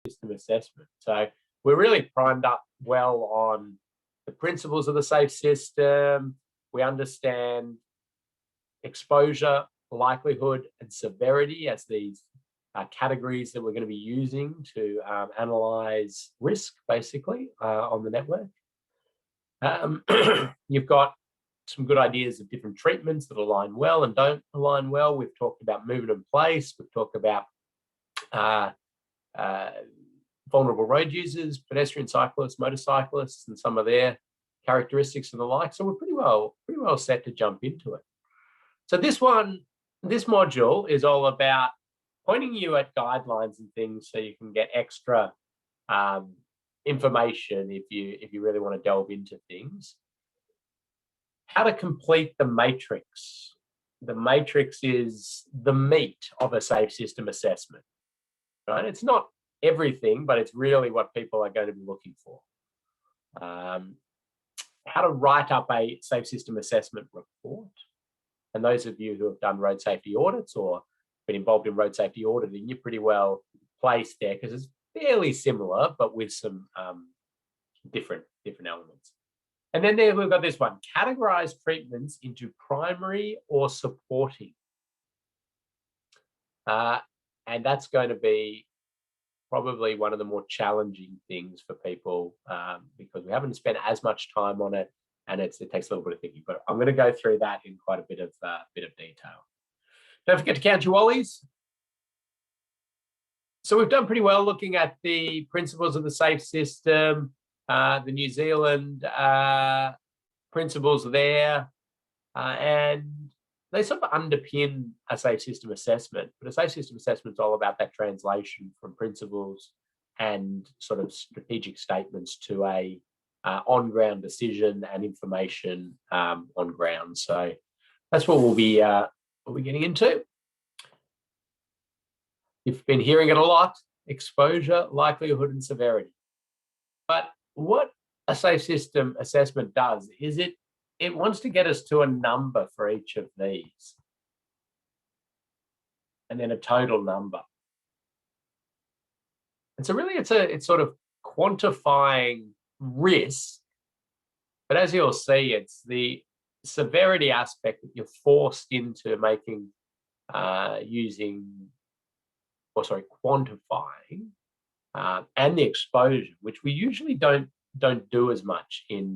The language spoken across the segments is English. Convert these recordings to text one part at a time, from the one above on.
system assessment. So we're really primed up well on the principles of the safe system. We understand exposure, likelihood, and severity as these categories that we're going to be using to analyze risk, basically, on the network. You've got some good ideas of different treatments that align well and don't align well. We've talked about movement in place. We've talked about vulnerable road users, pedestrian cyclists, motorcyclists, and some of their characteristics and the like. So we're pretty well set to jump into it. So this module is all about pointing you at guidelines and things so you can get extra information if you really want to delve into things. How to complete the matrix. The matrix is the meat of a safe system assessment, right? It's not everything, but it's really what people are going to be looking for. How to write up a safe system assessment report. And those of you who have done road safety audits or been involved in road safety auditing, you're pretty well placed there because it's fairly similar, but with some different elements. And then there we've got this one, categorize treatments into primary or supporting. And that's going to be probably one of the more challenging things for people because we haven't spent as much time on it and it takes a little bit of thinking, but I'm going to go through that in quite a bit of detail. Don't forget to count your wallies. So we've done pretty well looking at the principles of the safe system, the New Zealand principles there, and they sort of underpin a safe system assessment, but a safe system assessment is all about that translation from principles and sort of strategic statements to a on-ground decision and information on ground. So that's what we'll be getting into. You've been hearing it a lot, exposure, likelihood, and severity. But what a safe system assessment does is it wants to get us to a number for each of these, and then a total number. And so really it's sort of quantifying risk, but as you'll see, it's the severity aspect that you're forced into making quantifying, and the exposure, which we usually don't do as much in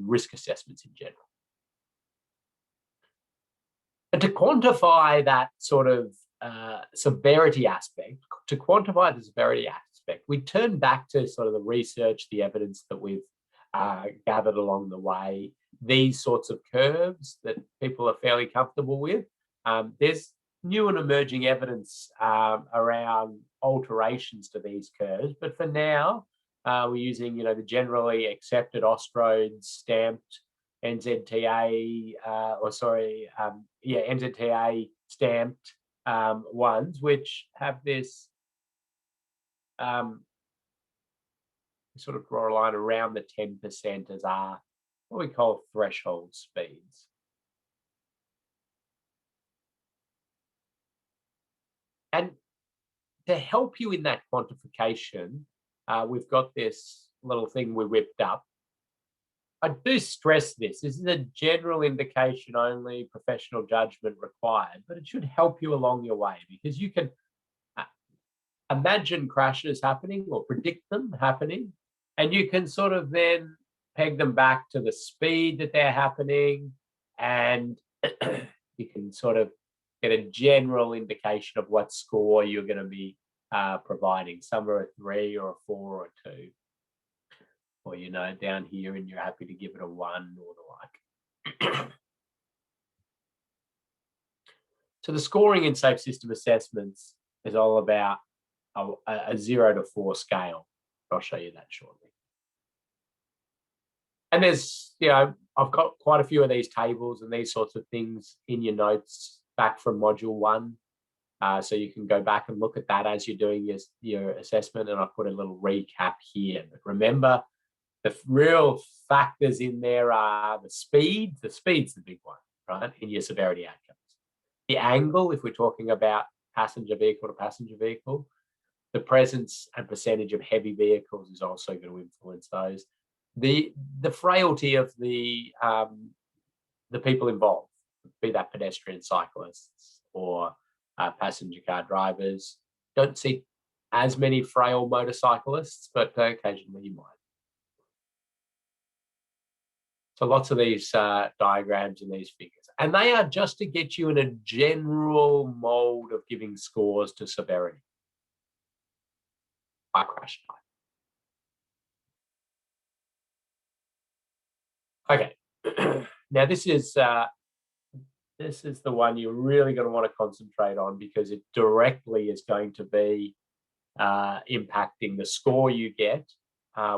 risk assessments in general. And to quantify that sort of severity aspect, we turn back to sort of the research, the evidence that we've gathered along the way, these sorts of curves that people are fairly comfortable with. There's new and emerging evidence around alterations to these curves, but for now, we're using, the generally accepted Austroads stamped NZTA, NZTA stamped ones, which have this sort of draw a line around the 10% as our what we call threshold speeds. And to help you in that quantification, we've got this little thing we whipped up. I do stress this. This is a general indication only, professional judgment required, but it should help you along your way because you can imagine crashes happening or predict them happening, and you can sort of then peg them back to the speed that they're happening, and you can sort of get a general indication of what score you're going to be providing. Some are a 3 or a 4 or a 2. Or, down here and you're happy to give it a 1 or the like. So the scoring in safe system assessments is all about a 0 to 4 scale. I'll show you that shortly. And there's, I've got quite a few of these tables and these sorts of things in your notes back from module 1. So you can go back and look at that as you're doing your assessment, and I'll put a little recap here. But remember, the real factors in there are the speed. The speed's the big one, right, in your severity outcomes. The angle, if we're talking about passenger vehicle to passenger vehicle. The presence and percentage of heavy vehicles is also going to influence those. The frailty of the people involved, be that pedestrian, cyclists, or passenger car drivers. Don't see as many frail motorcyclists, but occasionally you might. So lots of these diagrams and these figures. And they are just to get you in a general mold of giving scores to severity. By crash type. Okay. Now this is the one you're really going to want to concentrate on, because it directly is going to be impacting the score you get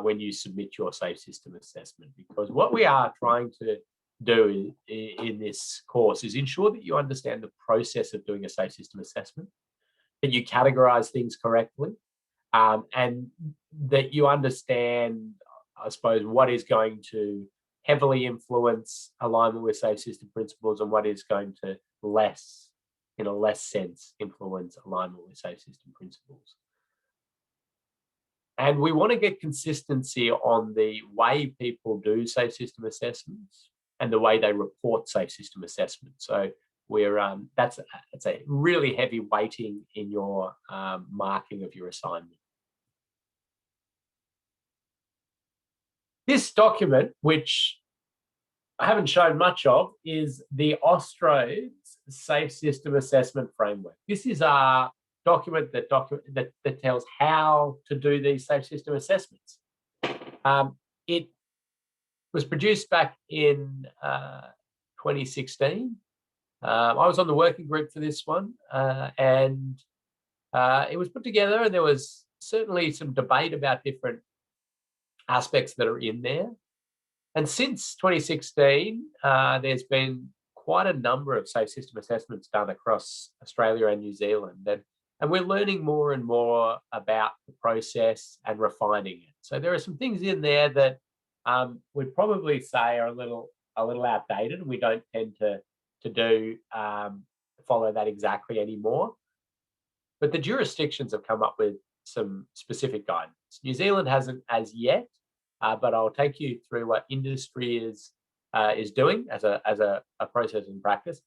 when you submit your safe system assessment. Because what we are trying to do in this course is ensure that you understand the process of doing a safe system assessment, that you categorize things correctly, and that you understand, I suppose, what is going to heavily influence alignment with safe system principles and what is going to in a less sense, influence alignment with safe system principles. And we want to get consistency on the way people do safe system assessments and the way they report safe system assessments. So that's a really heavy weighting in your marking of your assignment. This document, which I haven't shown much of, is the Austroads Safe System Assessment Framework. This is a document that tells how to do these safe system assessments. It was produced back in 2016. I was on the working group for this one, and it was put together, and there was certainly some debate about different aspects that are in there. And since 2016, there's been quite a number of safe system assessments done across Australia and New Zealand. And we're learning more and more about the process and refining it. So there are some things in there that we'd probably say are a little outdated, and we don't tend to follow that exactly anymore. But the jurisdictions have come up with some specific guidance. New Zealand hasn't as yet, but I'll take you through what industry is doing as a process in practice.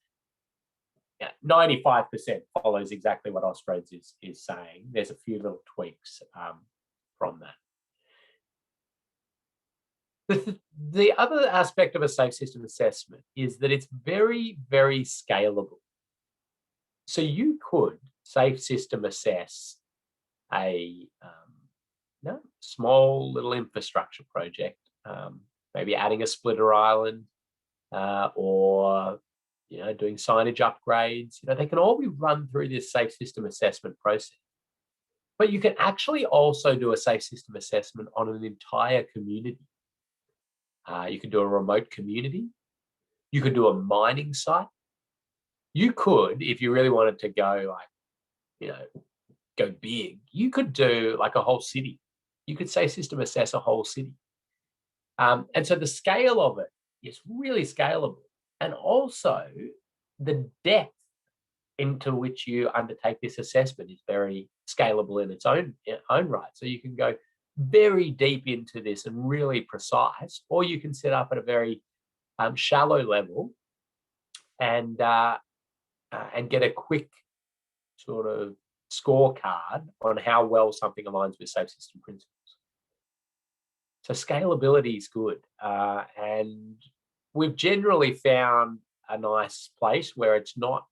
95% follows exactly what Austroads is saying. There's a few little tweaks from that. The other aspect of a safe system assessment is that it's very, very scalable. So you could safe system assess a small little infrastructure project, maybe adding a splitter island, or doing signage upgrades. They can all be run through this safe system assessment process. But you can actually also do a safe system assessment on an entire community. You could do a remote community. You could do a mining site. You could, if you really wanted to go go big, you could do like a whole city. You could safe system assess a whole city. And so the scale of it is really scalable. And also the depth into which you undertake this assessment is very scalable in its own right. So you can go very deep into this and really precise, or you can set up at a very shallow level and get a quick sort of scorecard on how well something aligns with safe system principles. So scalability is good, and we've generally found a nice place where it's not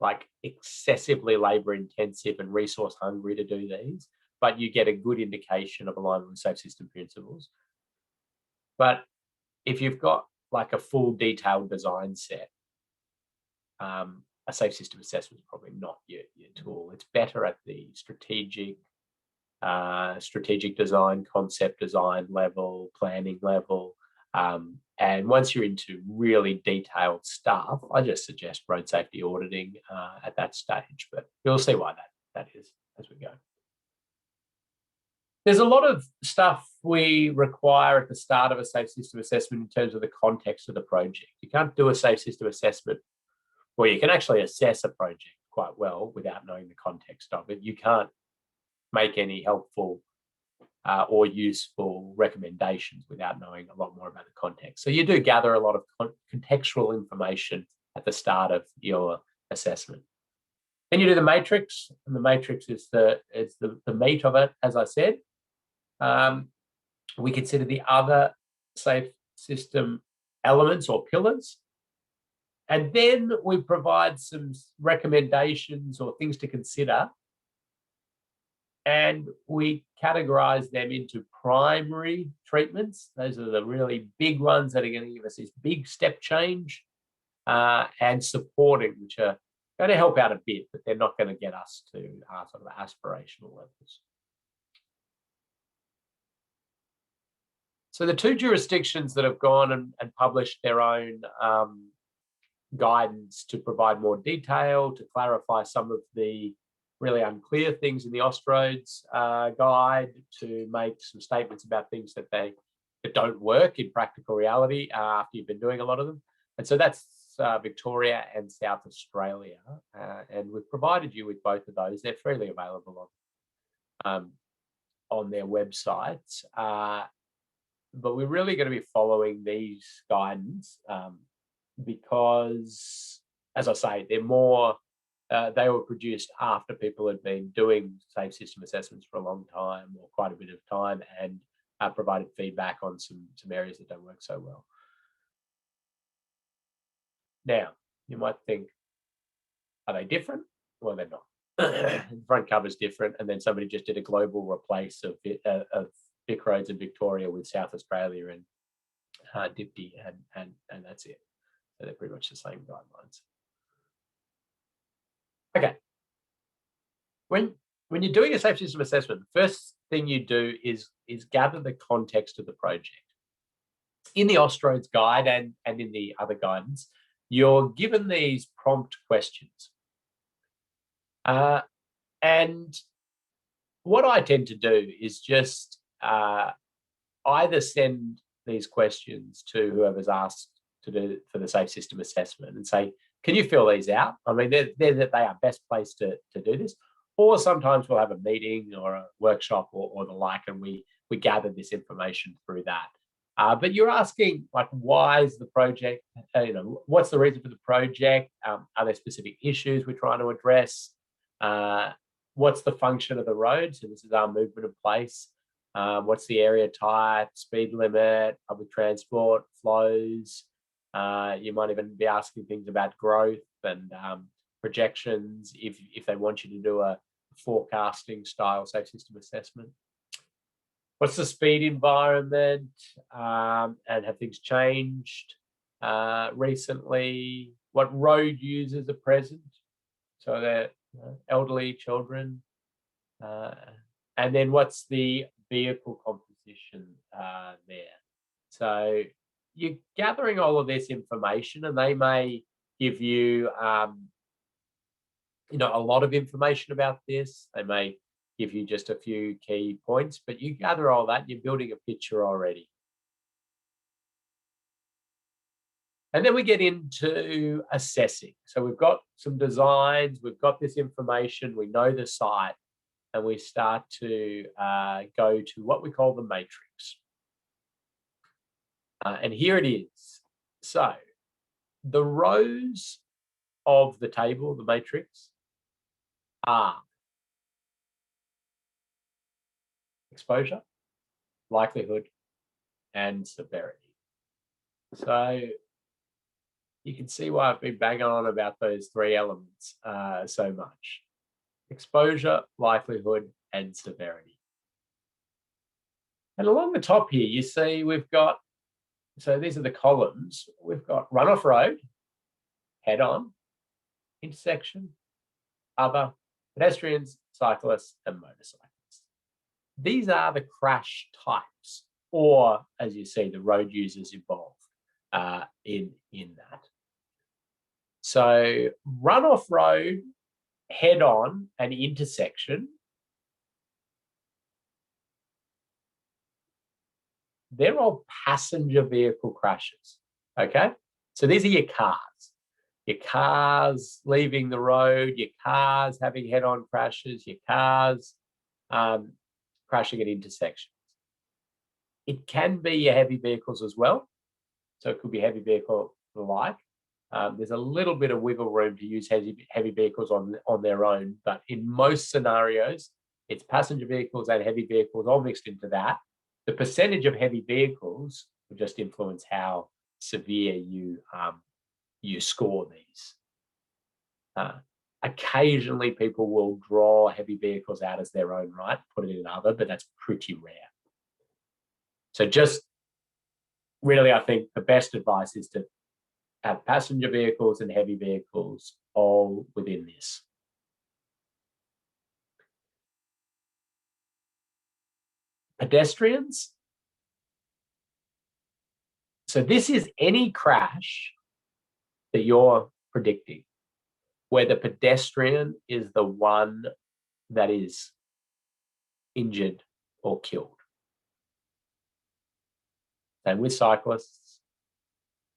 like excessively labor intensive and resource hungry to do these, but you get a good indication of alignment with safe system principles. But if you've got like a full detailed design set, a safe system assessment is probably not your tool. It's better at the strategic design, concept design level, planning level. And once you're into really detailed stuff, I just suggest road safety auditing at that stage, but you'll see why that is as we go. There's a lot of stuff we require at the start of a safe system assessment in terms of the context of the project. You can't do a safe system assessment, well, you can actually assess a project quite well without knowing the context of it. You can't make any helpful or useful recommendations without knowing a lot more about the context. So you do gather a lot of contextual information at the start of your assessment. Then you do the matrix, and the matrix is the meat of it, as I said. We consider the other safe system elements or pillars. And then we provide some recommendations or things to consider. And we categorize them into primary treatments. Those are the really big ones that are going to give us this big step change, and supporting, which are going to help out a bit, but they're not going to get us to sort of aspirational levels. So the two jurisdictions that have gone and published their own guidance to provide more detail, to clarify some of the really unclear things in the Austroads guide, to make some statements about things that don't work in practical reality after you've been doing a lot of them. And so that's Victoria and South Australia. And we've provided you with both of those. They're freely available on their websites. But we're really going to be following these guidance because, as I say, they're more, they were produced after people had been doing safe system assessments for a long time or quite a bit of time, and provided feedback on some areas that don't work so well. Now, you might think, are they different? Well, they're not. The front cover's different, and then somebody just did a global replace of Vic Roads in Victoria with South Australia and Dipti, and that's it. So they're pretty much the same guidelines. Okay. When you're doing a safe system assessment, the first thing you do is gather the context of the project. In the Austroads guide and in the other guidance, you're given these prompt questions. And what I tend to do is just either send these questions to whoever's asked to do for the safe system assessment and say, can you fill these out? I mean, they are best placed to do this. Or sometimes we'll have a meeting or a workshop or the like, and we gather this information through that. But you're asking, like, why is the project, what's the reason for the project? Are there specific issues we're trying to address? What's the function of the road? So this is our movement of place. What's the area type, speed limit, public transport, flows? You might even be asking things about growth and projections if they want you to do a forecasting style safe system assessment. What's the speed environment, and have things changed recently? What road users are present? So they're elderly, children. And then what's the vehicle composition there? So you're gathering all of this information, and they may give you a lot of information about this. They may give you just a few key points, but you gather all that, you're building a picture already. And then we get into assessing. So we've got some designs, we've got this information, we know the site, and we start to go to what we call the matrix. And here it is. So the rows of the table, the matrix, are exposure, likelihood, and severity. So you can see why I've been banging on about those three elements so much. Exposure, likelihood, and severity. And along the top here, you see we've got, so these are the columns. We've got run-off road, head-on, intersection, other, pedestrians, cyclists, and motorcyclists. These are the crash types, or as you see, the road users involved in that. So run-off road, head-on, and intersection, they're all passenger vehicle crashes, okay? So these are your cars leaving the road, your cars having head-on crashes, your cars crashing at intersections. It can be your heavy vehicles as well. So it could be heavy vehicle like. There's a little bit of wiggle room to use heavy vehicles on their own, but in most scenarios, it's passenger vehicles and heavy vehicles all mixed into that. The percentage of heavy vehicles will just influence how severe you score these. Occasionally, people will draw heavy vehicles out as their own right, put it in other, but that's pretty rare. So just really, I think the best advice is to have passenger vehicles and heavy vehicles all within this. Pedestrians. So this is any crash that you're predicting where the pedestrian is the one that is injured or killed. Same with cyclists,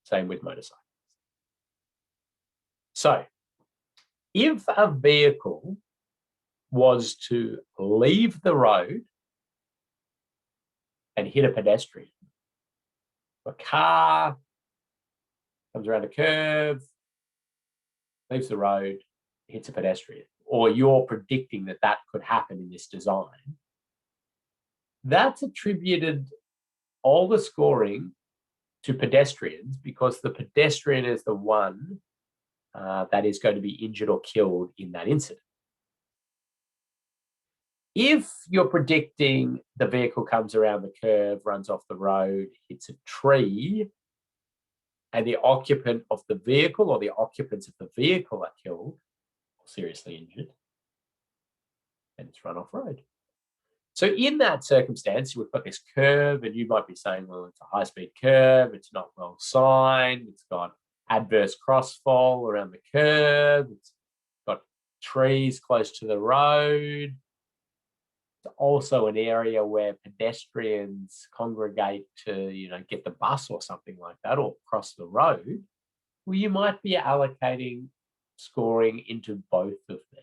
same with motorcyclists. So if a vehicle was to leave the road and hit a pedestrian, a car comes around a curve, leaves the road, hits a pedestrian, or you're predicting that that could happen in this design, that's attributed all the scoring to pedestrians because the pedestrian is the one that is going to be injured or killed in that incident. If you're predicting the vehicle comes around the curve, runs off the road, hits a tree, and the occupant of the vehicle or the occupants of the vehicle are killed or seriously injured, and it's run off road. So in that circumstance, we've got this curve, and you might be saying, well, it's a high-speed curve, it's not well signed, it's got adverse crossfall around the curve, it's got trees close to the road. It's also an area where pedestrians congregate to, get the bus or something like that, or cross the road. Well, you might be allocating scoring into both of these.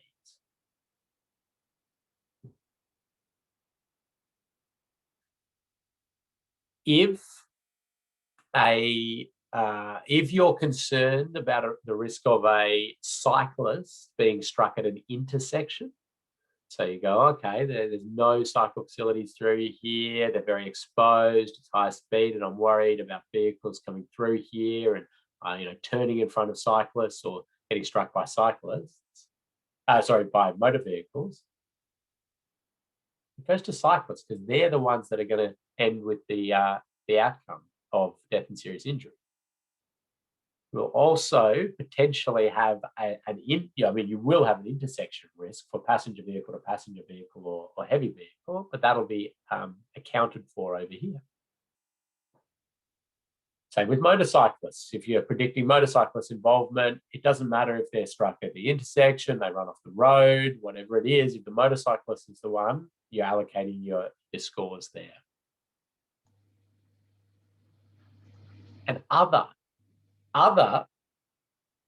If you're concerned about the risk of a cyclist being struck at an intersection, so you go, okay, there's no cycle facilities through here, they're very exposed, it's high speed, and I'm worried about vehicles coming through here and turning in front of cyclists or getting struck by by motor vehicles. It goes to cyclists because they're the ones that are going to end with the outcome of death and serious injury. We'll also potentially have you will have an intersection risk for passenger vehicle to passenger vehicle or heavy vehicle, but that'll be accounted for over here. Same with motorcyclists. If you're predicting motorcyclist involvement, it doesn't matter if they're struck at the intersection, they run off the road, whatever it is. If the motorcyclist is the one, you're allocating your scores there. And other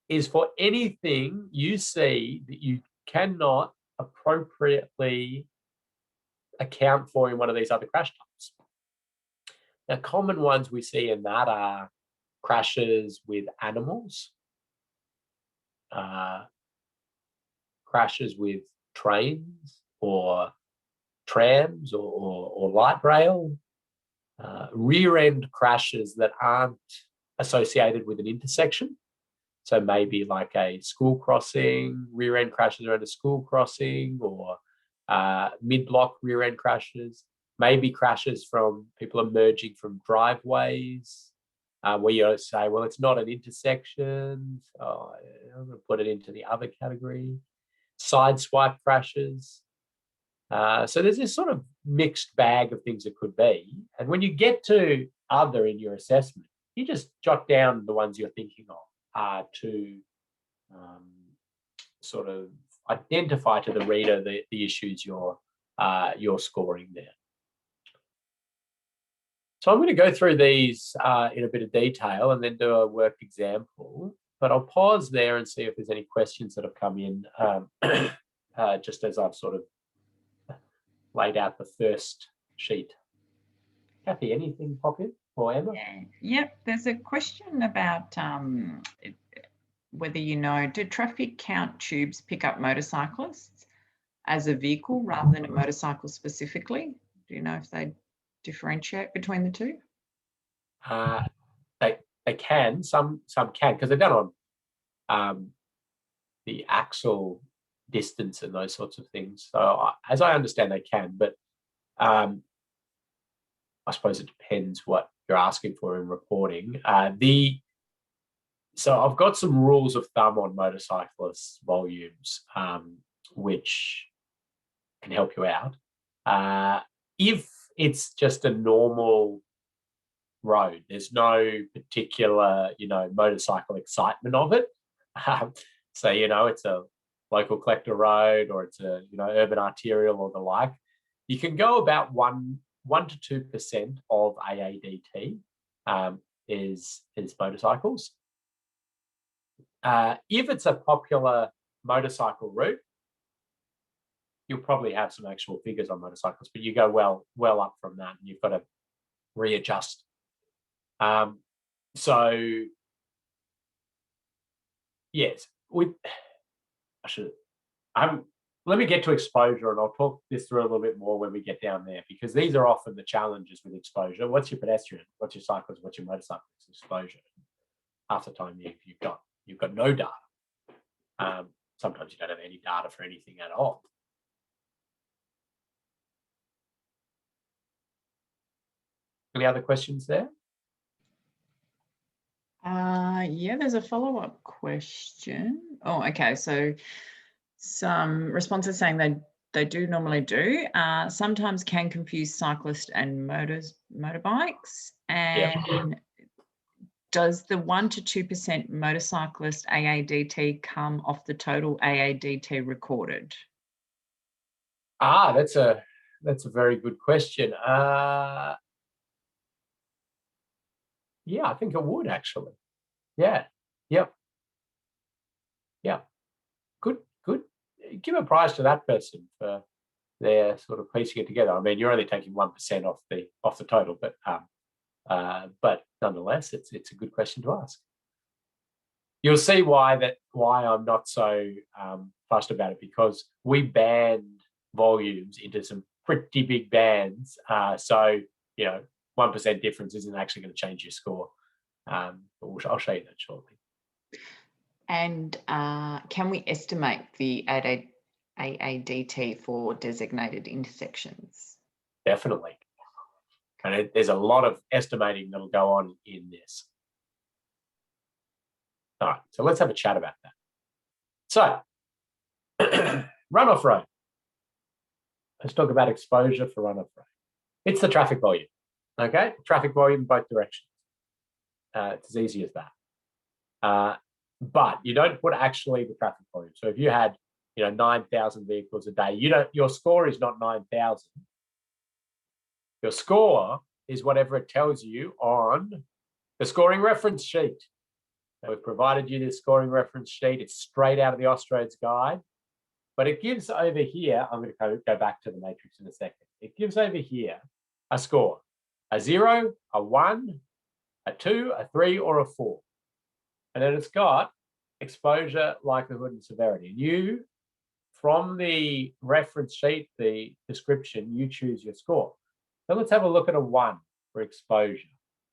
is for anything you see that you cannot appropriately account for in one of these other crash types. Now, common ones we see in that are crashes with animals, crashes with trains or trams or light rail, rear-end crashes that aren't associated with an intersection. So maybe like a school crossing, rear-end crashes around a school crossing, or mid-block rear-end crashes, maybe crashes from people emerging from driveways, where you say, well, it's not an intersection, so I'm going to put it into the other category. Side swipe crashes. So there's this sort of mixed bag of things it could be. And when you get to other in your assessment, you just jot down the ones you're thinking of to sort of identify to the reader the issues you're scoring there. So I'm going to go through these in a bit of detail and then do a worked example, but I'll pause there and see if there's any questions that have come in just as I've sort of laid out the first sheet. Kathy, anything pop in, or Emma? Yep, there's a question about whether you know, do traffic count tubes pick up motorcyclists as a vehicle rather than a motorcycle specifically? Do you know if they differentiate between the two? They can, some can, because they're done on the axle distance and those sorts of things. So as I understand, they can, but I suppose it depends what you're asking for in reporting. So I've got some rules of thumb on motorcyclists' volumes, which can help you out. If it's just a normal road, there's no particular, motorcycle excitement of it. So, it's a local collector road, or it's a, urban arterial or the like. You can go about 1 to 2% of AADT is motorcycles. If it's a popular motorcycle route, you'll probably have some actual figures on motorcycles, but you go well up from that, and you've got to readjust. So yes, let me get to exposure, and I'll talk this through a little bit more when we get down there, because these are often the challenges with exposure. What's your pedestrian? What's your cyclist? What's your motorcyclist exposure? Half the time you've got no data. Sometimes you don't have any data for anything at all. Any other questions there? Yeah, there's a follow-up question. Oh, okay. So some responses saying they do normally do. Sometimes can confuse cyclist and motorbikes. And does the 1 to 2% motorcyclist AADT come off the total AADT recorded? That's a very good question. Yeah, I think it would actually. Yeah. Yep. Yeah. Good. Give a prize to that person for their sort of piecing it together. I mean, you're only taking 1% off the total, but nonetheless, it's a good question to ask. You'll see why I'm not so fussed about it, because we band volumes into some pretty big bands. So 1% difference isn't actually going to change your score. But I'll show you that shortly. And can we estimate the AADT for designated intersections? Definitely. And there's a lot of estimating that'll go on in this. All right, so let's have a chat about that. So, runoff road. Let's talk about exposure for runoff road. It's the traffic volume, okay? Traffic volume in both directions. It's as easy as that. But you don't put actually the traffic volume. So if you had 9,000 vehicles a day, your score is not 9,000. Your score is whatever it tells you on the scoring reference sheet. So we've provided you this scoring reference sheet. It's straight out of the Austroads guide, but it gives over here, I'm going to go back to the matrix in a second. It gives over here a score, a 0, a 1, a 2, a 3, or a 4. And then it's got exposure, likelihood, and severity. And you, from the reference sheet, the description, you choose your score. So let's have a look at a 1 for exposure.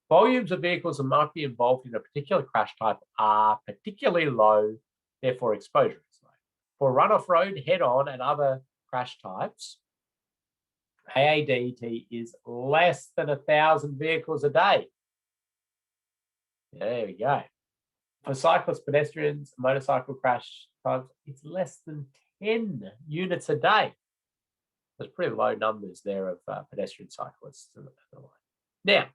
Volumes of vehicles that might be involved in a particular crash type are particularly low, therefore exposure is low. For runoff road, head-on, and other crash types, AADT is less than 1,000 vehicles a day. There we go. For cyclists, pedestrians, motorcycle crash types, it's less than 10 units a day. There's pretty low numbers there of pedestrian cyclists and the like. Now,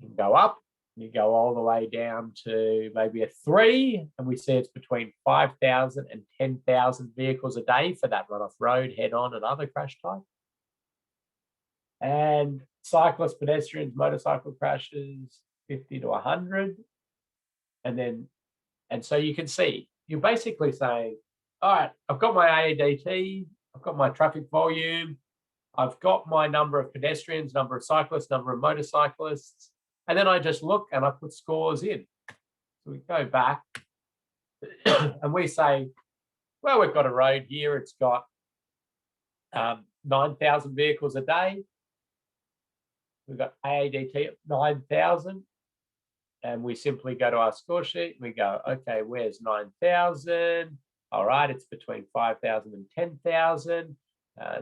you can go up, you go all the way down to maybe a 3, and we see it's between 5,000 and 10,000 vehicles a day for that runoff road, head-on, and other crash type. And cyclists, pedestrians, motorcycle crashes, 50 to 100. And so you can see, you're basically saying, all right, I've got my AADT, I've got my traffic volume. I've got my number of pedestrians, number of cyclists, number of motorcyclists. And then I just look and I put scores in. So we go back and we say, well, we've got a road here. It's got 9,000 vehicles a day. We've got AADT at 9,000. And we simply go to our score sheet. We go, okay, where's 9,000? All right, it's between 5,000 and 10,000.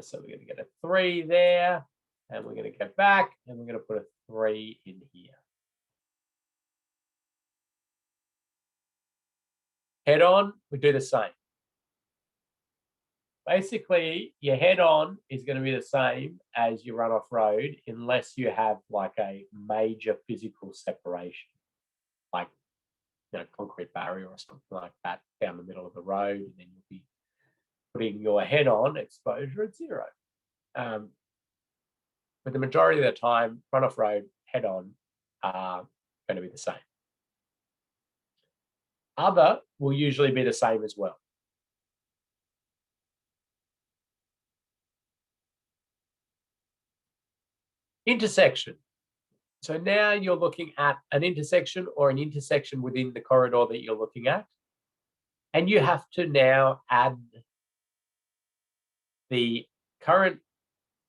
So we're going to get a 3 there. And we're going to go back and we're going to put a 3 in here. Head on, we do the same. Basically, your head on is going to be the same as your runoff road unless you have like a major physical separation, like concrete barrier or something like that down the middle of the road, and then you'll be putting your head on exposure at 0. But the majority of the time, runoff road, head on are going to be the same. Other will usually be the same as well. Intersection. So now you're looking at an intersection or an intersection within the corridor that you're looking at. And you have to now add the current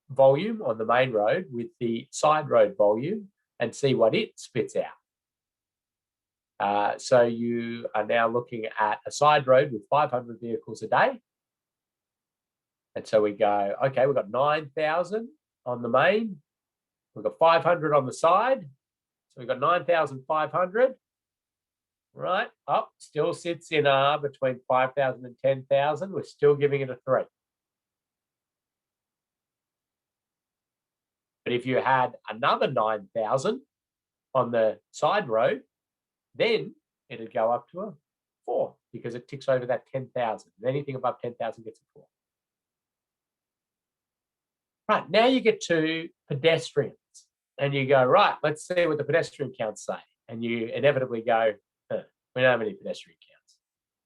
volume on the main road with the side road volume and see what it spits out. So you are now looking at a side road with 500 vehicles a day. And so we go, okay, we've got 9,000 on the main. We've got 500 on the side. So we've got 9,500. Right, up, still sits in R between 5,000 and 10,000. We're still giving it a 3. But if you had another 9,000 on the side road, then it'd go up to a 4 because it ticks over that 10,000. Anything above 10,000 gets a 4. Right, now you get to pedestrians and you go, right, let's see what the pedestrian counts say. And you inevitably go, we don't have any pedestrian counts.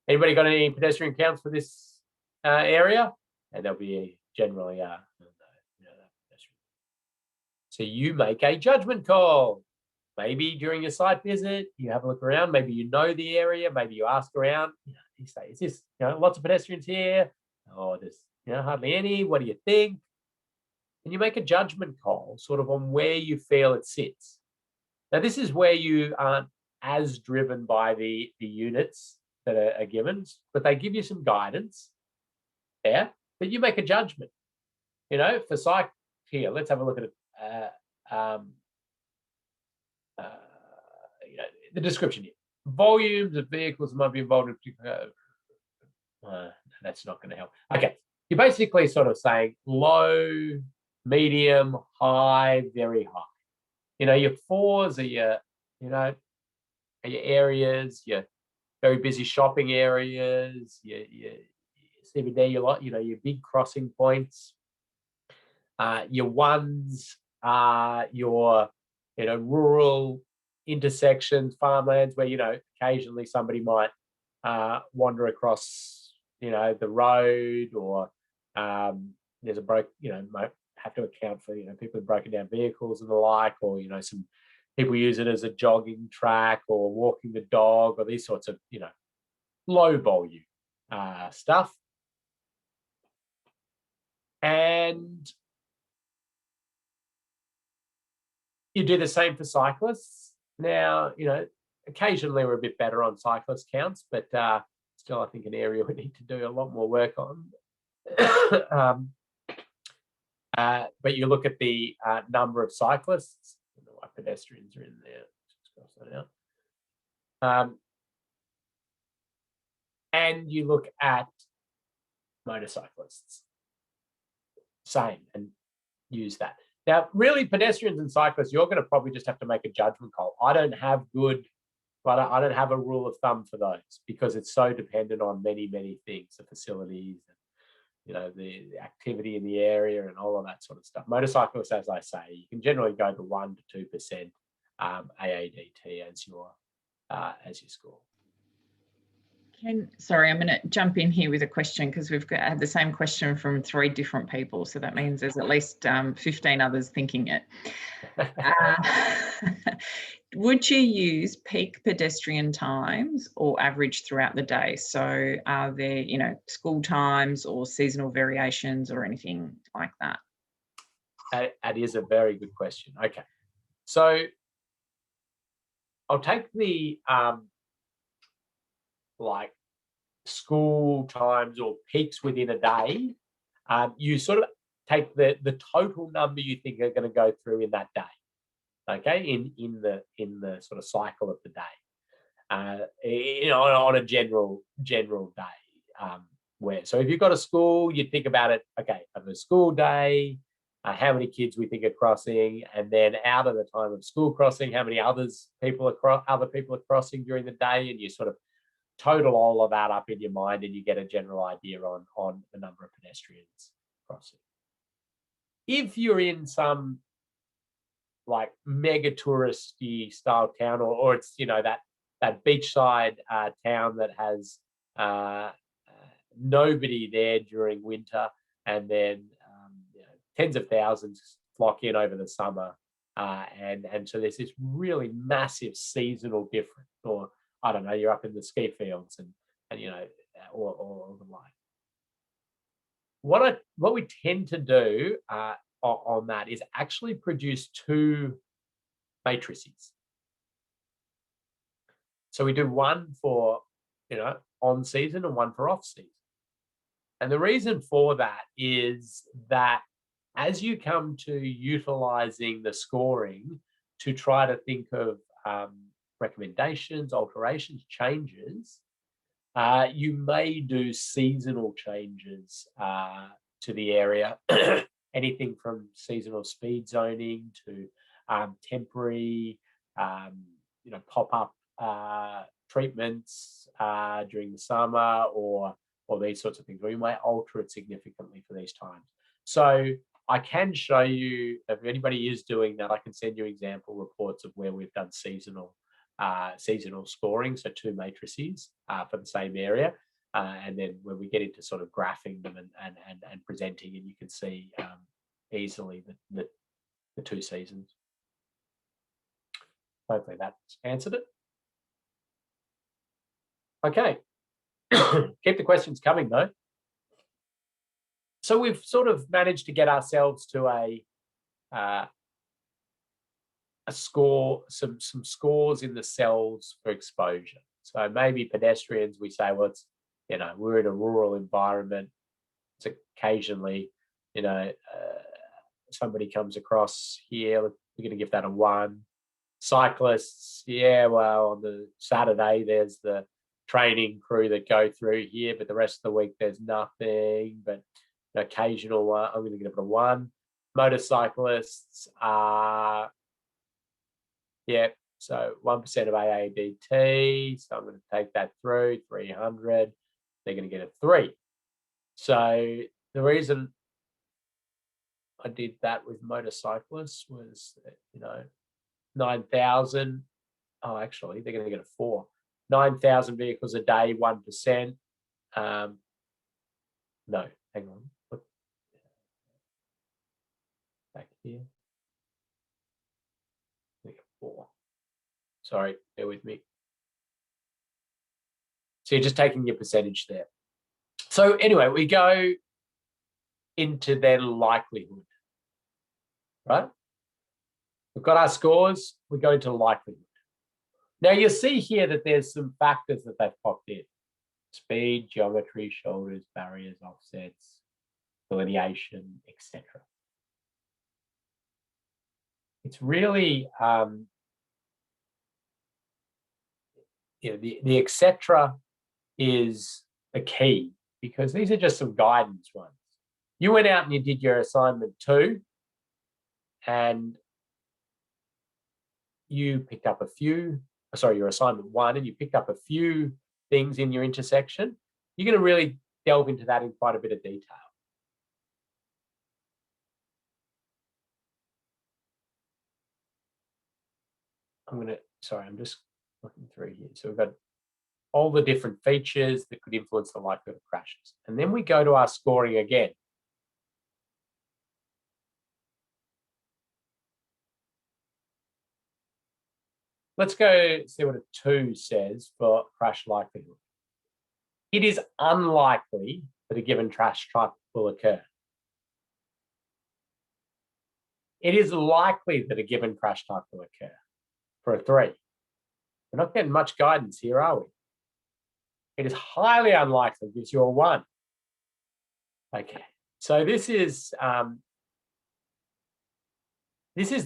Anybody got any pedestrian counts for this area? And there'll be generally so you make a judgment call. Maybe during your site visit, you have a look around. Maybe you know the area. Maybe you ask around. You say, "Is this lots of pedestrians here? Or there's hardly any? What do you think?" And you make a judgment call, sort of on where you feel it sits. Now, this is where you aren't as driven by the units that are given, but they give you some guidance there. But you make a judgment. For site here, let's have a look at it. The description here. Volumes of vehicles might be involved in that's not going to help. Okay, you're basically sort of saying low, medium, high, very high. Your 4s are your areas, your very busy shopping areas, your CBD, your big crossing points. Your 1s are your rural intersections, farmlands where occasionally somebody might wander across the road, or there's a might have to account for people with broken down vehicles and the like, or some people use it as a jogging track or walking the dog, or these sorts of low volume stuff. And you do the same for cyclists. Now, occasionally we're a bit better on cyclist counts, but still I think an area we need to do a lot more work on. But you look at the number of cyclists. I don't know why pedestrians are in there. Just cross that out. And you look at motorcyclists. Same, and use that. Now, really, pedestrians and cyclists, you're going to probably just have to make a judgment call. I don't have a rule of thumb for those because it's so dependent on many, many things, the facilities, and, the activity in the area and all of that sort of stuff. Motorcyclists, as I say, you can generally go to 1 to 2% AADT as your score. Sorry, I'm going to jump in here with a question because we've had the same question from 3 different people. So that means there's at least 15 others thinking it. Would you use peak pedestrian times or average throughout the day? So are there, school times or seasonal variations or anything like that? That is a very good question. Okay. So I'll take the like school times or peaks within a day. You sort of take the total number you think are going to go through in that day. Okay, in the sort of cycle of the day, on a general day. So if you've got a school, you think about it. Okay, of a school day, how many kids we think are crossing, and then out of the time of school crossing, how many other people are crossing during the day, and you sort of total all of that up in your mind, and you get a general idea on the number of pedestrians crossing. If you're in some like mega touristy style town, or it's that beachside town that has nobody there during winter, and then tens of thousands flock in over the summer, and so there's this really massive seasonal difference. Or I don't know, you're up in the ski fields and or the like. What we tend to do on that is actually produce 2 matrices. So we do one for on season and one for off season. And the reason for that is that as you come to utilizing the scoring to try to think of recommendations, alterations, changes, you may do seasonal changes to the area. Anything from seasonal speed zoning to temporary, pop-up treatments during the summer, or these sorts of things, or you might alter it significantly for these times. So I can show you, if anybody is doing that, I can send you example reports of where we've done seasonal scoring, so 2 matrices for the same area. And then when we get into sort of graphing them and presenting, and you can see easily the 2 seasons. Hopefully that's answered it. Okay. Keep the questions coming though. So we've sort of managed to get ourselves to a score, some scores in the cells for exposure. So maybe pedestrians, we say, well, it's, we're in a rural environment. It's occasionally, somebody comes across here, we're going to give that a 1. Cyclists, yeah, well, on the Saturday, there's the training crew that go through here, but the rest of the week, there's nothing, but an occasional one, I'm going to give it a 1. Motorcyclists are, so 1% of AADT, so I'm going to take that through, 300, they're going to get a 3. So the reason I did that with motorcyclists was, 9,000, actually, they're going to get a 4. 9,000 vehicles a day, 1%. No, hang on. Look back here. 4. Sorry, bear with me. So you're just taking your percentage there. So anyway, we go into then likelihood, right? We've got our scores, we go into likelihood. Now you'll see here that there's some factors that they've popped in. Speed, geometry, shoulders, barriers, offsets, delineation, etc. It's really, the etc. is the key, because these are just some guidance ones. You went out and you did your assignment 2, and you picked up your assignment 1, and you picked up a few things in your intersection. You're going to really delve into that in quite a bit of detail. I'm just looking through here. So we've got all the different features that could influence the likelihood of crashes. And then we go to our scoring again. Let's go see what a 2 says for crash likelihood. It is unlikely that a given crash type will occur. It is likely that a given crash type will occur for a 3. We're not getting much guidance here, are we? It is highly unlikely, gives you a 1. Okay, so this is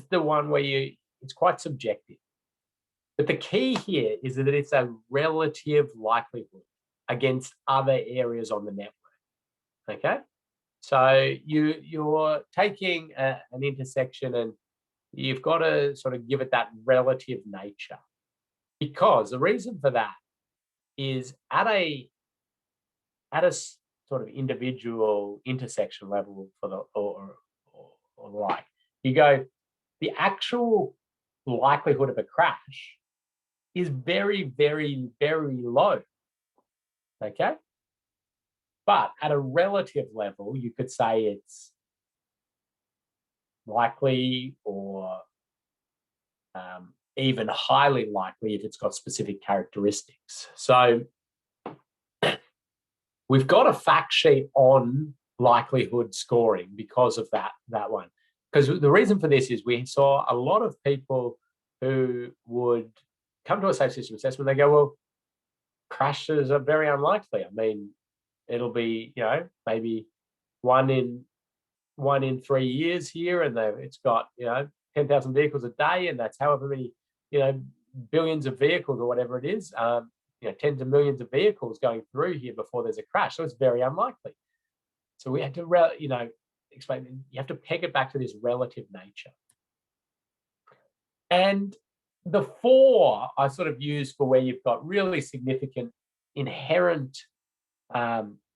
the one where it's quite subjective. But the key here is that it's a relative likelihood against other areas on the network. Okay, so you're taking an intersection and you've got to sort of give it that relative nature, because the reason for that is at a sort of individual intersection level for the or like, you go, the actual likelihood of a crash is very, very, very low. Okay, but at a relative level, you could say it's likely or even highly likely if it's got specific characteristics. So we've got a fact sheet on likelihood scoring because of that one. Because the reason for this is we saw a lot of people who would come to a safe system assessment, they go, well, crashes are very unlikely. I mean, it'll be, maybe one in 3 years here, and it's got 10,000 vehicles a day, and that's however many billions of vehicles or whatever it is, tens of millions of vehicles going through here before there's a crash. So it's very unlikely. So we had to explain, you have to peg it back to this relative nature. And the 4 I sort of use for where you've got really significant inherent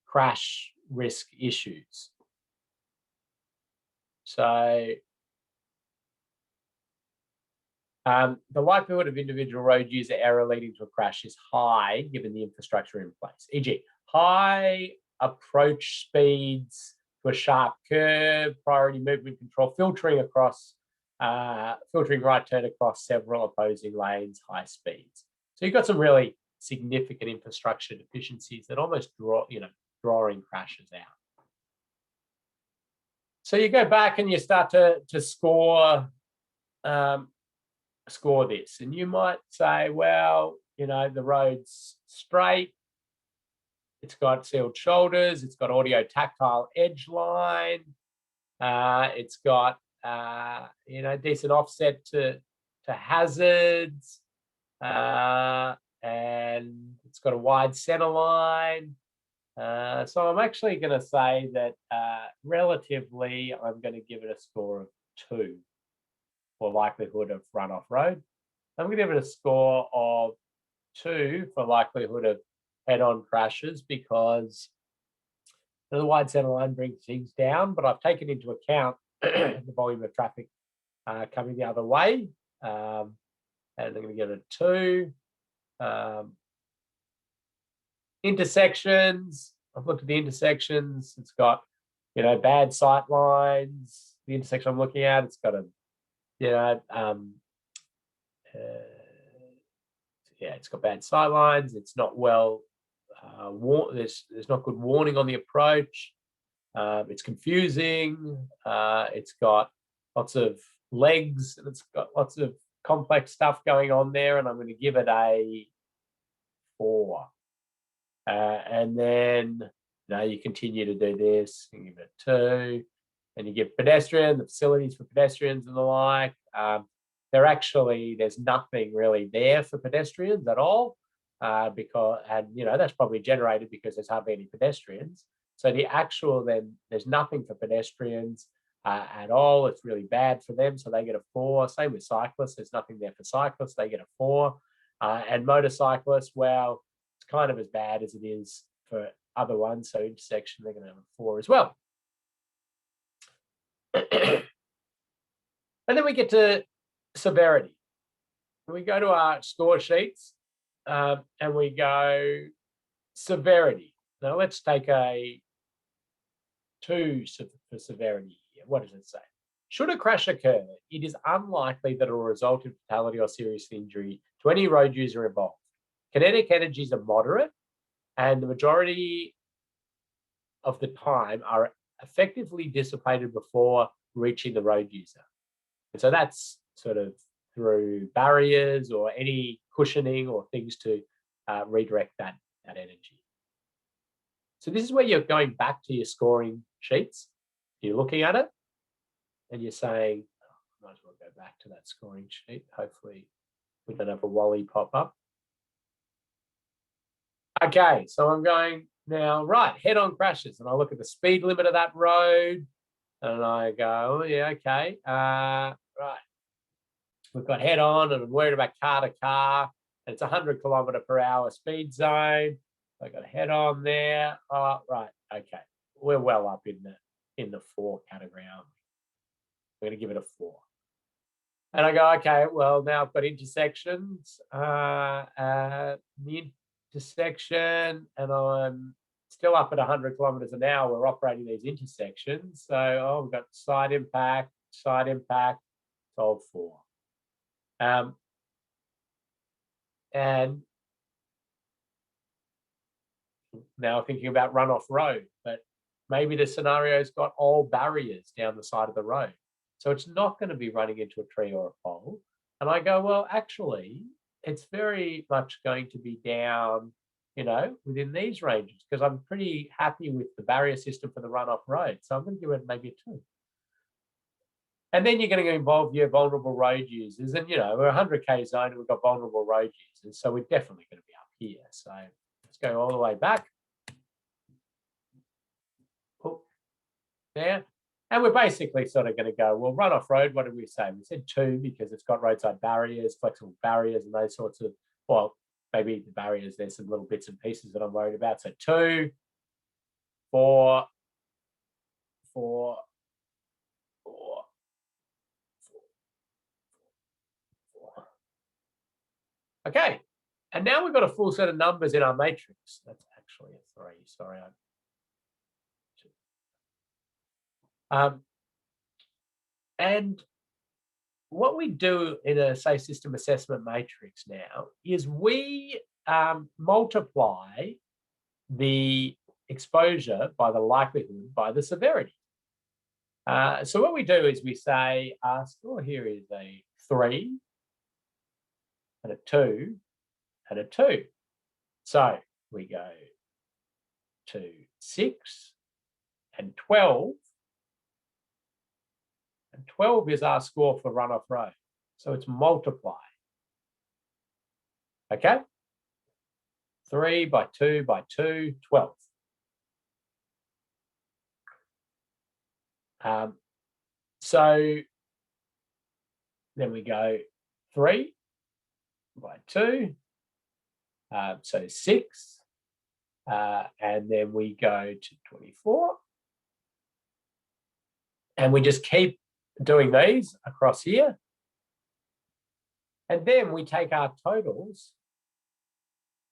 crash risk issues. So the likelihood of individual road user error leading to a crash is high given the infrastructure in place, e.g. high approach speeds to a sharp curve, priority movement control, filtering right turn across several opposing lanes, high speeds. So you've got some really significant infrastructure deficiencies that almost drawing crashes out. So you go back and you start to score this, and you might say, well, the road's straight, it's got sealed shoulders, it's got audio tactile edge line, it's got decent offset to hazards, and it's got a wide center line. So I'm actually going to say that relatively, I'm going to give it a score of 2 for likelihood of runoff road. I'm going to give it a score of 2 for likelihood of head-on crashes, because the wide center line brings things down, but I've taken into account the volume of traffic coming the other way, and I'm going to give it a 2. Intersections, I've looked at the intersections, it's got bad sight lines. The intersection I'm looking at, it's got it's got bad sight lines, it's not well there's not good warning on the approach, it's confusing, it's got lots of legs, and it's got lots of complex stuff going on there, and I'm going to give it a 4. And then you continue to do this, you give it a 2, and you give the facilities for pedestrians and the like. There's nothing really there for pedestrians at all, because that's probably generated because there's hardly any pedestrians. So there's nothing for pedestrians at all. It's really bad for them, so they get a 4. Same with cyclists, there's nothing there for cyclists, they get a 4. And motorcyclists, well, it's kind of as bad as it is for other ones. So intersection, they're going to have a 4 as well. And then we get to severity. When we go to our score sheets, and we go severity. Now let's take a 2 for severity here. What does it say? Should a crash occur, it is unlikely that it will result in fatality or serious injury to any road user involved. Kinetic energies are moderate, and the majority of the time are effectively dissipated before reaching the road user. And so that's sort of through barriers or any cushioning or things to redirect that energy. So this is where you're going back to your scoring sheets. You're looking at it and you're saying, oh, I might as well go back to that scoring sheet. Hopefully we don't have a Wally pop up. Okay, so I'm going now, right, head-on crashes. And I look at the speed limit of that road and I go, oh, yeah, okay, right. We've got head-on and I'm worried about car to car. And it's 100 km/h speed zone. I got a head-on there. Oh, right, okay. We're well up in the 4 category, aren't we? We're going to give it a 4. And I go, okay, well, now I've got intersections. The intersection, and I'm still up at 100 km an hour. We're operating these intersections. So, oh, we've got side impact, solve 4. And now thinking about runoff road, but maybe the scenario's got old barriers down the side of the road. So it's not going to be running into a tree or a pole. And I go, well, actually, it's very much going to be down, within these ranges, because I'm pretty happy with the barrier system for the runoff road. So I'm going to give it maybe a 2. And then you're going to involve your vulnerable road users. And, we're 100K zone and we've got vulnerable road users. So we're definitely going to be up here. So let's go all the way back. There. And we're basically sort of going to go, well, runoff road, what did we say? We said 2 because it's got roadside barriers, flexible barriers, and those sorts of, well, maybe the barriers, there's some little bits and pieces that I'm worried about. So 2, 4, 4, 4, 4. Okay. And now we've got a full set of numbers in our matrix. That's actually a 3. Sorry. And what we do in a safe system assessment matrix now is we multiply the exposure by the likelihood by the severity. So what we do is we say our score here is a 3 and a 2 and a 2. So we go to 6 and 12. And 12 is our score for runoff road. So it's multiply. Okay? 3 by 2 by 2, 12. So then we go 3 by 2, so 6, and then we go to 24. And we just keep doing these across here. And then we take our totals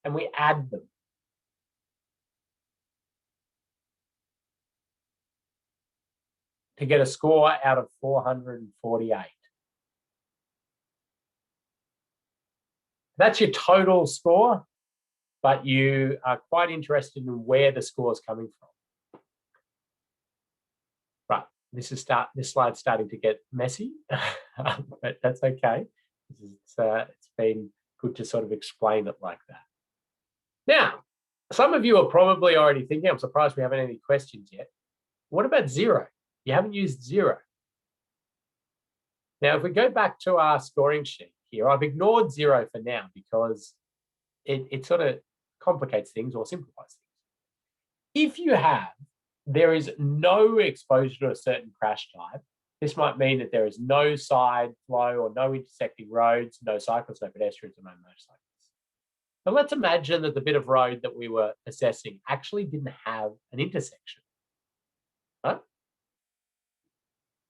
and we add them. To get a score out of 448. That's your total score, but you are quite interested in where the score is coming from. Right, this slide's starting to get messy, but that's okay. It's been good to sort of explain it like that. Now, some of you are probably already thinking, I'm surprised we haven't any questions yet. What about 0? You haven't used 0. Now, if we go back to our scoring sheet here, I've ignored 0 for now because it sort of complicates things or simplifies things. If there is no exposure to a certain crash type, this might mean that there is no side flow or no intersecting roads, no cyclists, no pedestrians, and no motorcyclists. But let's imagine that the bit of road that we were assessing actually didn't have an intersection. Right?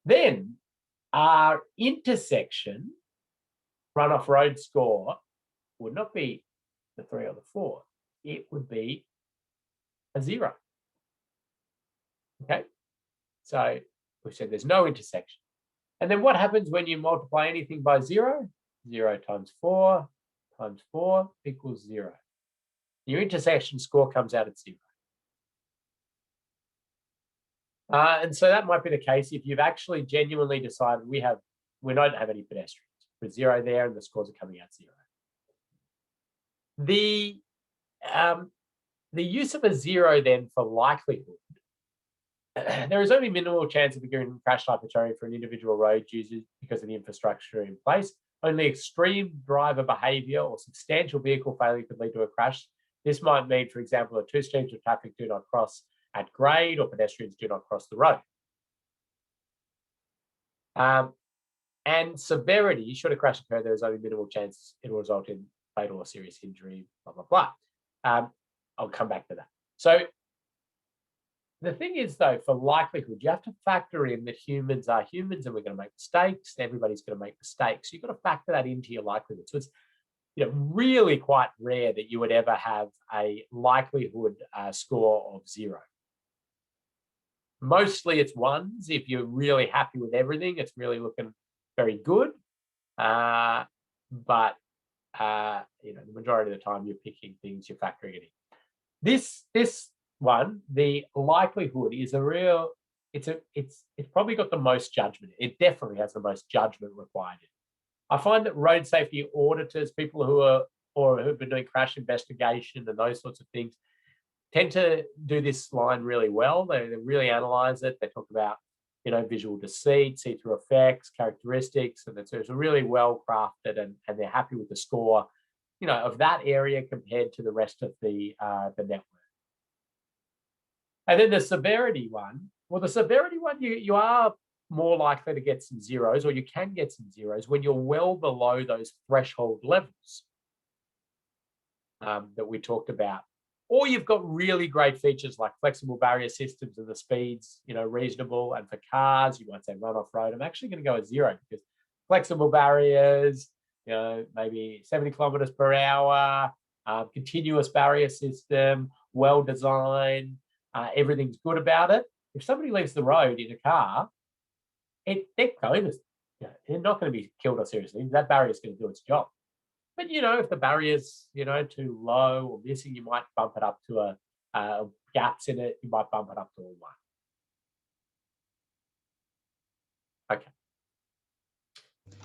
Then our intersection runoff road score would not be the 3 or the 4, it would be a 0. Okay, so we said there's no intersection. And then what happens when you multiply anything by 0? 0 times 4 equals 0. Your intersection score comes out at 0. And so that might be the case if you've actually genuinely decided we don't have any pedestrians. With 0 there and the scores are coming out 0. The use of a 0 then for likelihood, there is only minimal chance of occurring crash hypertrophy for an individual road user because of the infrastructure in place. Only extreme driver behaviour or substantial vehicle failure could lead to a crash. This might mean, for example, that 2 streams of traffic do not cross at grade or pedestrians do not cross the road. And severity, should a crash occur, there is only minimal chance it will result in fatal or serious injury, blah, blah, blah. I'll come back to that. So the thing is, though, for likelihood, you have to factor in that humans are humans and we're going to make mistakes. Everybody's going to make mistakes. You've got to factor that into your likelihood. So it's really quite rare that you would ever have a likelihood score of 0. Mostly it's 1s. If you're really happy with everything, it's really looking very good. But the majority of the time you're picking things, you're factoring it in. This one, the likelihood is it's probably got the most judgment. It definitely has the most judgment required. I find that road safety auditors, people who've been doing crash investigation and those sorts of things, tend to do this line really well. They really analyze it. They talk about, visual deceit, see-through effects, characteristics, and it's really well crafted, and they're happy with the score, of that area compared to the rest of the network. And then the severity one, you are more likely to get some 0s, or you can get some 0s when you're well below those threshold levels that we talked about. Or you've got really great features like flexible barrier systems and the speeds, reasonable. And for cars, you might say run off road. I'm actually going to go at 0 because flexible barriers, maybe 70 kilometers per hour, continuous barrier system, well designed, everything's good about it. If somebody leaves the road in a car, they're going to, they're not going to be killed or seriously. That barrier is going to do its job. But, if the barrier's, too low or missing, you might bump it up to gaps in it. You might bump it up to a 1. Okay.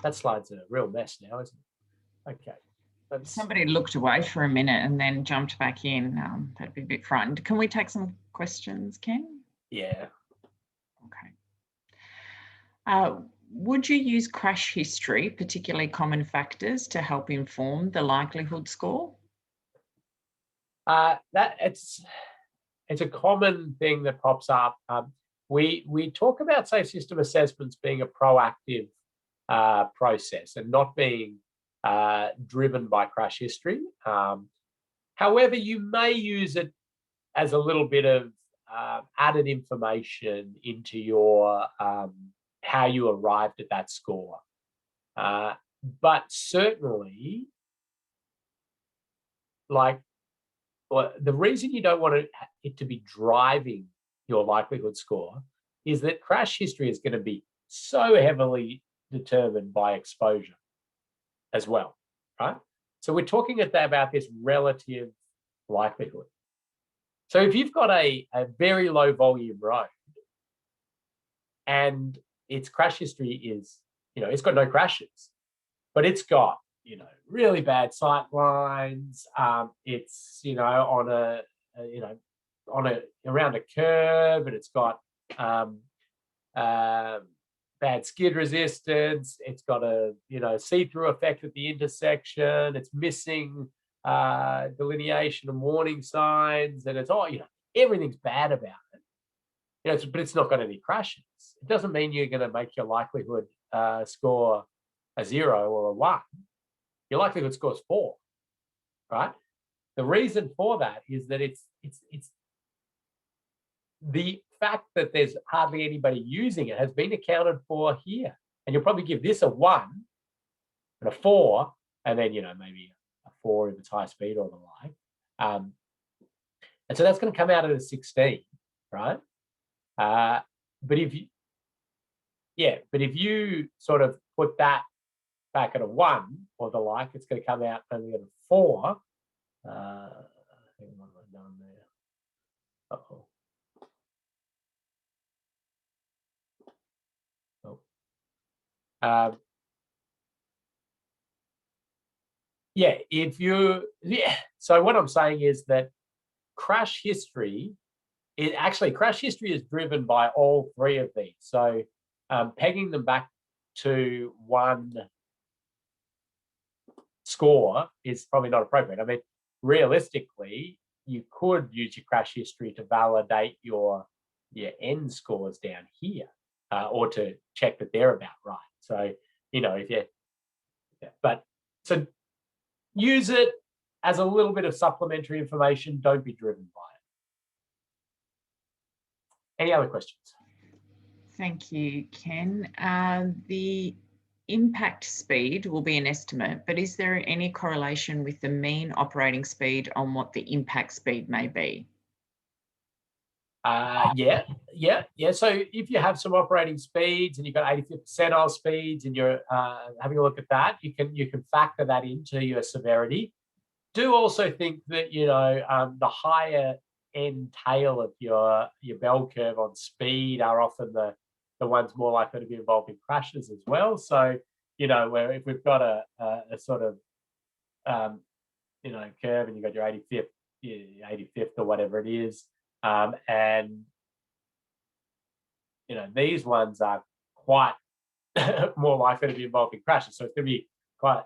That slide's a real mess now, isn't it? Okay. Somebody looked away for a minute and then jumped back in. They'd be a bit frightened. Can we take some questions, Ken? Yeah. Okay. Would you use crash history, particularly common factors, to help inform the likelihood score? It's a common thing that pops up. We talk about safe system assessments being a proactive process and not being driven by crash history. However, you may use it as a little bit of added information into your how you arrived at that score. But certainly, the reason you don't want it to be driving your likelihood score is that crash history is going to be so heavily determined by exposure as well, right? So we're talking about this relative likelihood. So if you've got a very low volume road and its crash history is, it's got no crashes, but it's got, really bad sight lines. It's, around a curve, and it's got bad skid resistance. It's got a, see-through effect at the intersection. It's missing delineation and warning signs, and it's all, everything's bad about it. But it's not got any crashes. It doesn't mean you're going to make your likelihood score a 0 or a 1. Your likelihood score is 4, right? The reason for that is that it's the fact that there's hardly anybody using it has been accounted for here. And you'll probably give this a 1 and a 4, and then, maybe a 4 if it's high speed or the like. And so that's going to come out at a 16, right? But if you sort of put that back at a 1 or the like, it's going to come out only at a 4. Hang on, what have I done there? Uh-oh. Oh. So what I'm saying is that crash history is driven by all 3 of these. So pegging them back to 1 score is probably not appropriate. I mean, realistically, you could use your crash history to validate your end scores down here, or to check that they're about right. So, so use it as a little bit of supplementary information. Don't be driven by it. Any other questions? Thank you, Ken. The impact speed will be an estimate, but is there any correlation with the mean operating speed on what the impact speed may be? Yeah. So if you have some operating speeds and you've got 85th percentile speeds and you're having a look at that, you can factor that into your severity. Do also think that the higher end tail of your bell curve on speed are often the ones more likely to be involved in crashes as well. So where if we've got a sort of curve and you've got your 85th or whatever it is. And these ones are quite more likely to be involved in crashes. So it's going to be quite,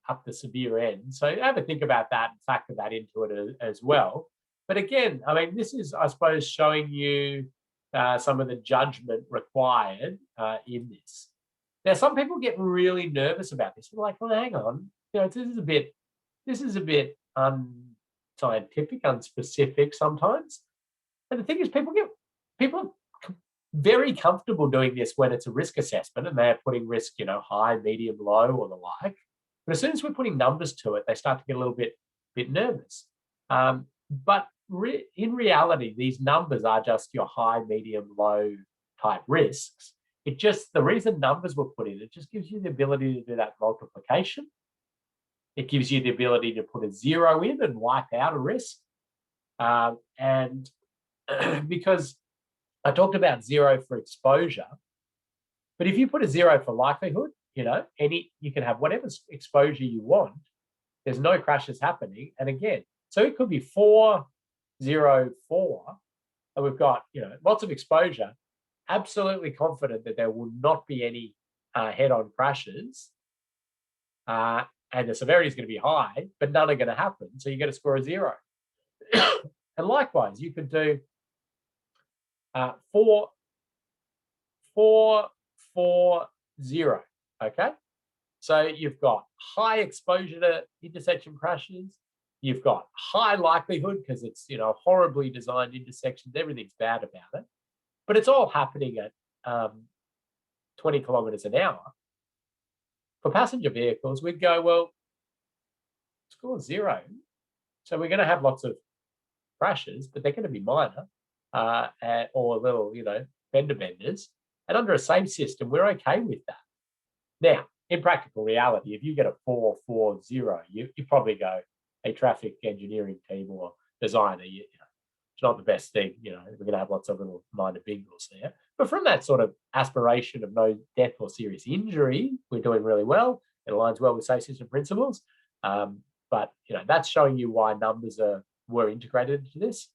up the severe end. So have a think about that and factor that into it as well. But again, I mean, this is, I suppose, showing you some of the judgment required in this. Now, some people get really nervous about this. They're like, well, hang on, this is a bit unscientific, unspecific sometimes. And the thing is, people are very comfortable doing this when it's a risk assessment and they're putting risk, high, medium, low, or the like. But as soon as we're putting numbers to it, they start to get a little bit nervous. But in reality, these numbers are just your high, medium, low type risks. The reason numbers were put in, it just gives you the ability to do that multiplication. It gives you the ability to put a 0 in and wipe out a risk. And because I talked about 0 for exposure, but if you put a 0 for likelihood, you can have whatever exposure you want. There's no crashes happening. And again, so it could be 4, 0, 4, and we've got, lots of exposure, absolutely confident that there will not be any head-on crashes. And the severity is going to be high, but none are going to happen. So you get to score a 0. And likewise, you could do 4, 4, 4, 0. Okay. So you've got high exposure to intersection crashes. You've got high likelihood because it's, horribly designed intersections. Everything's bad about it. But it's all happening at 20 kilometers an hour. For passenger vehicles, we'd go, well, score 0. So we're going to have lots of crashes, but they're going to be minor or little, fender benders. And under a safe system, we're okay with that. Now, in practical reality, if you get a 4, 4, 0, you probably go, a traffic engineering team or designer, it's not the best thing. We're going to have lots of little minor bingles there. But from that sort of aspiration of no death or serious injury, we're doing really well. It aligns well with safe system principles. But that's showing you why numbers were integrated into this.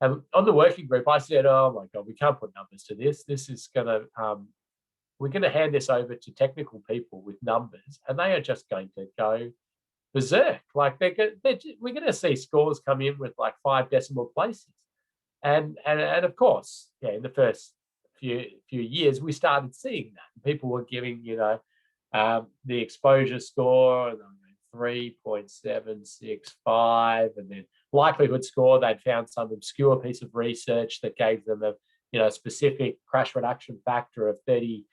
On the working group, I said, oh my God, we can't put numbers to this. This is going to, we're going to hand this over to technical people with numbers, and they are just going to go berserk. Like we're going to see scores come in with like 5 decimal places. And of course, in the first few years, we started seeing that. People were giving, the exposure score, 3.765, and then likelihood score, they'd found some obscure piece of research that gave them a specific crash reduction factor of 30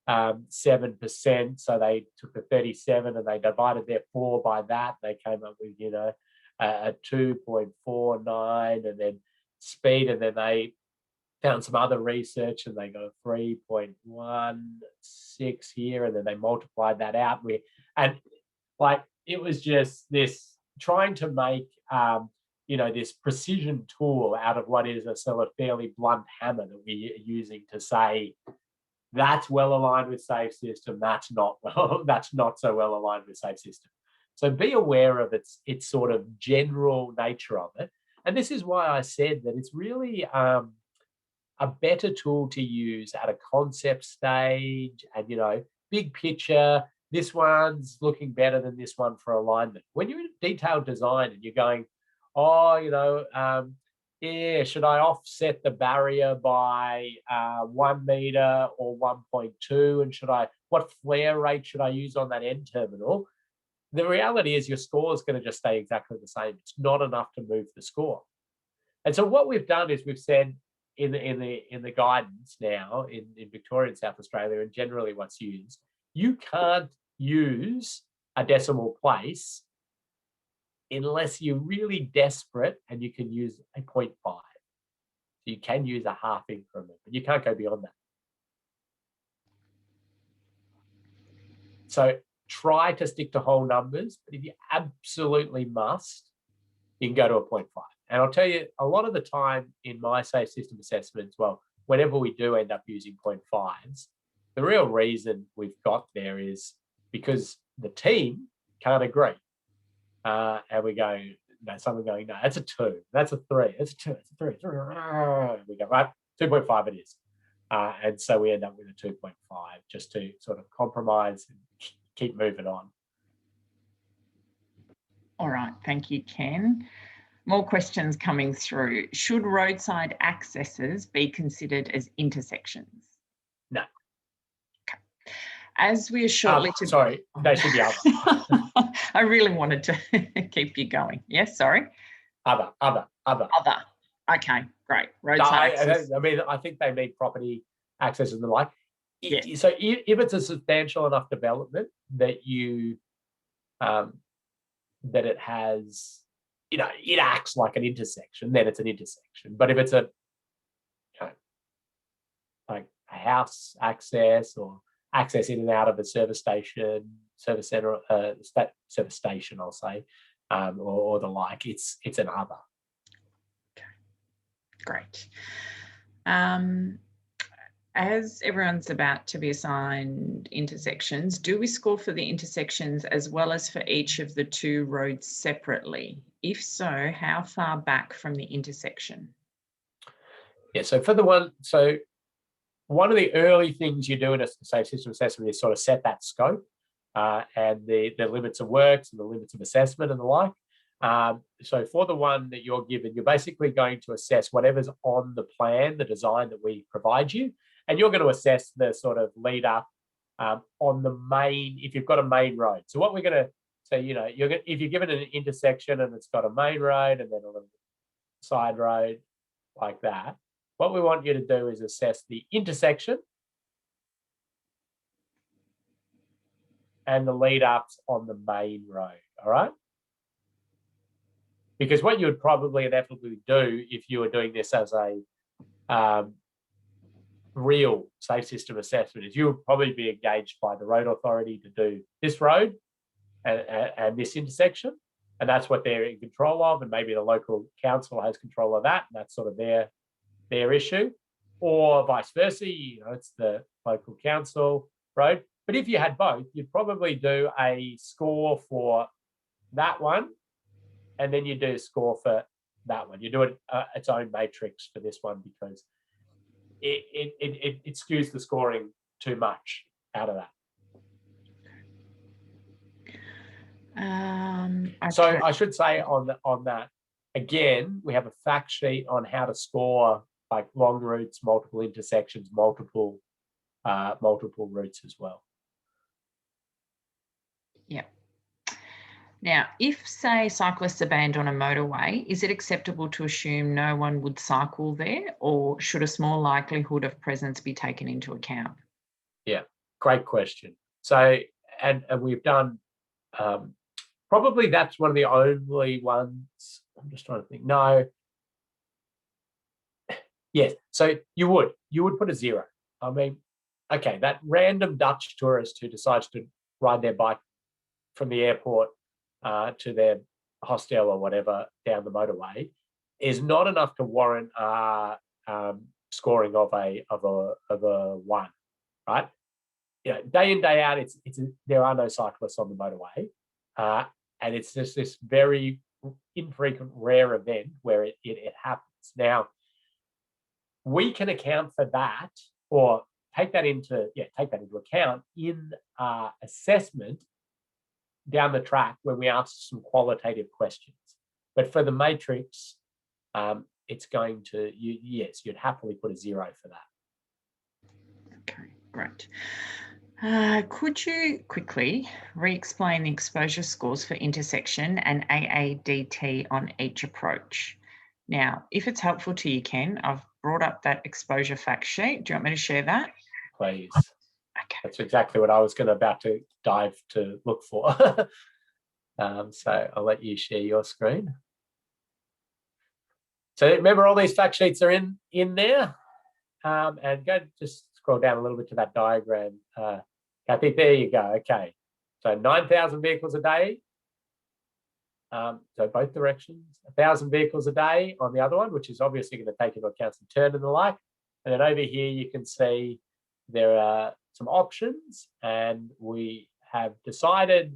7%. So they took the 37 and they divided their 4 by that. They came up with, you know, a 2.49, and then speed, and then they found some other research and they got a 3.16 here, and then they multiplied that out. And like, it was just this trying to make, you know, this precision tool out of what is a sort of fairly blunt hammer that we're using to say, that's well aligned with safe system, that's not well, that's not so well aligned with safe system. So be aware of its sort of general nature of it. And this is why I said that it's really a better tool to use at a concept stage, and, you know, big picture, this one's looking better than this one for alignment. When you're in detailed design and you're going, oh, you know, yeah, should I offset the barrier by 1 meter or 1.2? And what flare rate should I use on that end terminal? The reality is your score is going to just stay exactly the same. It's not enough to move the score. And so what we've done is we've said in the guidance now in Victoria and South Australia, and generally what's used, you can't use a decimal place unless you're really desperate and you can use a 0.5. So you can use a half increment, but you can't go beyond that. So try to stick to whole numbers, but if you absolutely must, you can go to a 0.5. And I'll tell you, a lot of the time in my safe system assessments, well, whenever we do end up using 0.5s, the real reason we've got there is because the team can't agree. And we go, no, someone going, no, that's a 2, that's a 3, that's a 2, that's a 3. We go, right, 2.5 it is. And so we end up with a 2.5 just to sort of compromise and keep moving on. All right, thank you, Ken. More questions coming through. Should roadside accesses be considered as intersections? No. Okay. As we are shortly to... Sorry, they should be other. I really wanted to keep you going. Yes, sorry. Other. Okay, great. Roadside access. I mean, I think they mean property access and the like. Yeah. So if it's a substantial enough development that you, that it has, you know, it acts like an intersection, then it's an intersection. But if it's a, you know, like a house access or access in and out of a service station, service center, service station, I'll say, or the like, it's an other. Okay, great. As everyone's about to be assigned intersections, do we score for the intersections as well as for each of the 2 roads separately? If so, how far back from the intersection? Yeah, so one of the early things you do in a safe system assessment is sort of set that scope and the limits of works and the limits of assessment and the like. So for the one that you're given, you're basically going to assess whatever's on the plan, the design that we provide you, and you're going to assess the sort of lead up on the main, if you've got a main road. So what we're going to say, you know, if you're given an intersection and it's got a main road and then a little side road like that, what we want you to do is assess the intersection and the lead ups on the main road, all right? Because what you would probably inevitably do if you were doing this as a real safe system assessment is you would probably be engaged by the road authority to do this road and this intersection, and that's what they're in control of, and maybe the local council has control of that, and that's sort of their issue, or vice versa, you know, it's the local council road. But if you had both, you'd probably do a score for that one, and then you do a score for that one. You do it its own matrix for this one because it skews the scoring too much out of that. Okay. So I should say on that, again, we have a fact sheet on how to score like long routes, multiple intersections, multiple routes as well. Yeah. Now, if, say, cyclists are banned on a motorway, is it acceptable to assume no one would cycle there, or should a small likelihood of presence be taken into account? Yeah, Great question. So, and we've done, probably that's one of the only ones. I'm just trying to think. No. Yes. So you would put a 0. I mean, okay, that random Dutch tourist who decides to ride their bike from the airport to their hostel or whatever down the motorway is not enough to warrant scoring of a 1, right? Day in, day out, there are no cyclists on the motorway, and it's just this very infrequent, rare event where it happens. Now, we can account for that, or take that into account in assessment down the track when we ask some qualitative questions. But for the matrix, it's going to, you'd happily put a 0 for that. Okay, great. Could you quickly re-explain the exposure scores for intersection and AADT on each approach? Now, if it's helpful to you, Ken, I've brought up that exposure fact sheet. Do you want me to share that? Please. Okay. That's exactly what I was about to dive to look for. So I'll let you share your screen. So remember, all these fact sheets are in there. And just scroll down a little bit to that diagram. Kathy, there you go. Okay. So 9,000 vehicles a day. So both directions, 1,000 vehicles a day on the other one, which is obviously going to take into account some turn and the like. And then over here, you can see there are some options, and we have decided,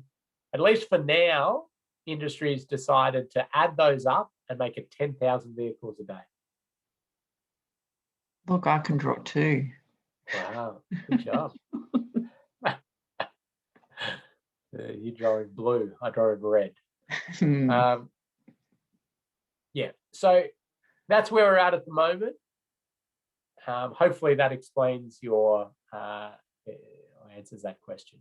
at least for now, industry's decided to add those up and make it 10,000 vehicles a day. Look, I can draw 2. Wow, good job. You draw in blue, I draw in red. Yeah, so that's where we're at the moment. Hopefully that explains your answers that question.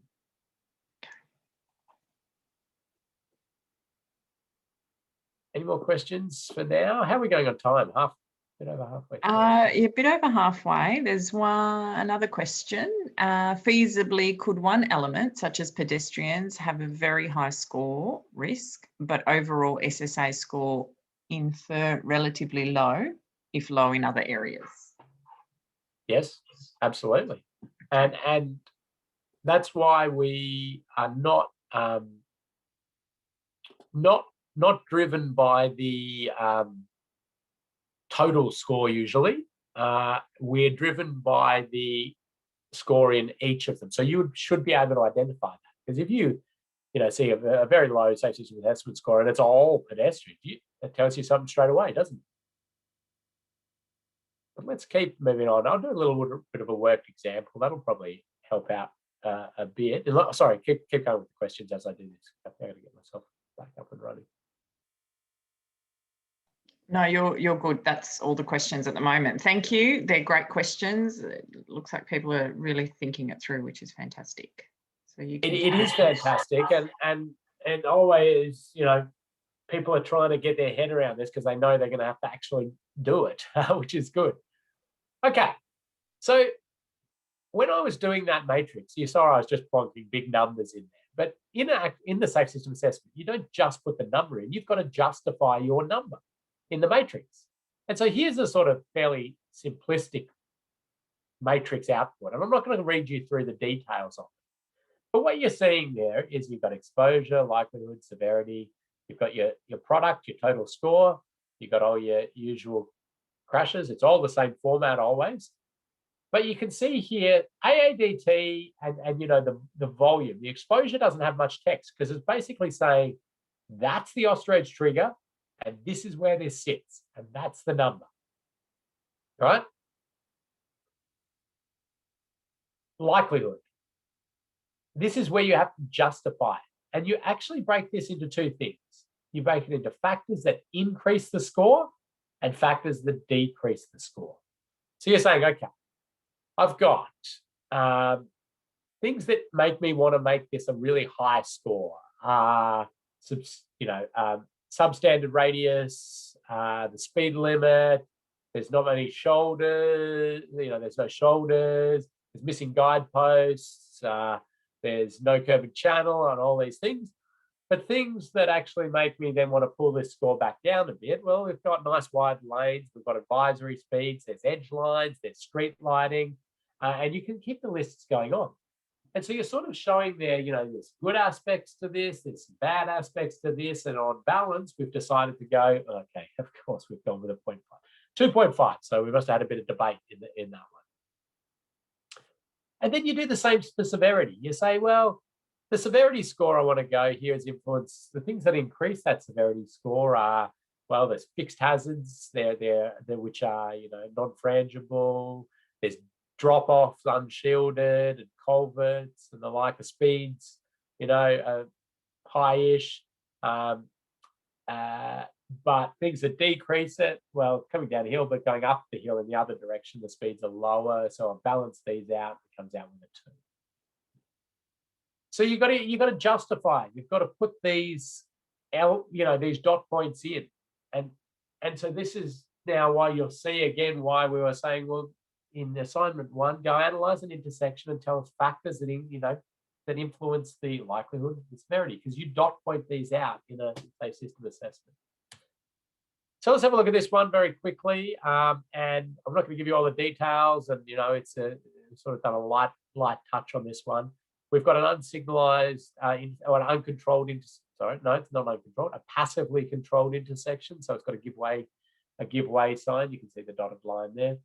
Any more questions for now? How are we going on time? Bit over halfway. Yeah, a bit over halfway. There's another question. Feasibly, could one element, such as pedestrians, have a very high score risk, but overall SSA score infer relatively low, if low in other areas? Yes, absolutely. And that's why we are not driven by the total score usually. We're driven by the score in each of them. So you should be able to identify that, because if you see a very low safety system assessment score and it's all pedestrians, it tells you something straight away, doesn't it? But let's keep moving on. I'll do a little bit of a worked example. That'll probably help out a bit. Sorry, keep going with the questions as I do this. I've got to get myself back up and running. No, you're good. That's all the questions at the moment. Thank you. They're great questions. It looks like people are really thinking it through, which is fantastic. So it is fantastic, and always, people are trying to get their head around this because they know they're going to have to actually do it, which is good. Okay, so when I was doing that matrix, you saw I was just plonking big numbers in there. But in the safe system assessment, you don't just put the number in. You've got to justify your number in the matrix. And so here's a sort of fairly simplistic matrix output. And I'm not going to read you through the details of it. But what you're seeing there is you've got exposure, likelihood, severity. You've got your product, your total score. You've got all your usual crashes. It's all the same format always. But you can see here, AADT and the volume, the exposure doesn't have much text because it's basically saying that's the ostrich trigger and this is where this sits and that's the number, right? Likelihood. This is where you have to justify it. And you actually break this into 2 things. You break it into factors that increase the score and factors that decrease the score. So you're saying, okay, I've got things that make me want to make this a really high score. Substandard radius, the speed limit, there's not many shoulders, there's no shoulders, there's missing guideposts, there's no curb and channel on all these things. But things that actually make me then want to pull this score back down a bit, well, we've got nice wide lanes, we've got advisory speeds, there's edge lines, there's street lighting, and you can keep the lists going on. And so you're sort of showing there, there's good aspects to this, there's some bad aspects to this, and on balance, we've decided to go, okay, of course, we've gone with a 0.5, 2.5. So we must have had a bit of debate in that one. And then you do the same for severity. You say, well, the severity score I want to go here is influence. The things that increase that severity score are, well, there's fixed hazards, there which are, non-frangible, there's drop-offs, unshielded, and culverts, and the like of speeds, high-ish. But things that decrease it, well, coming down a hill, but going up the hill in the other direction, the speeds are lower. So I'll balance these out, it comes out with a 2. So you've got to justify. You've got to put these these dot points in, and so this is now why you'll see again why we were saying, well, in assignment 1, go analyze an intersection and tell us factors that influence the likelihood of the severity, because you dot point these out in a safe system assessment. So let's have a look at this one very quickly, and I'm not going to give you all the details, and it's sort of done a light touch on this one. We've got an unsignalized or an uncontrolled sorry, no, it's not uncontrolled, a passively controlled intersection. So it's got a giveaway sign. You can see the dotted line there.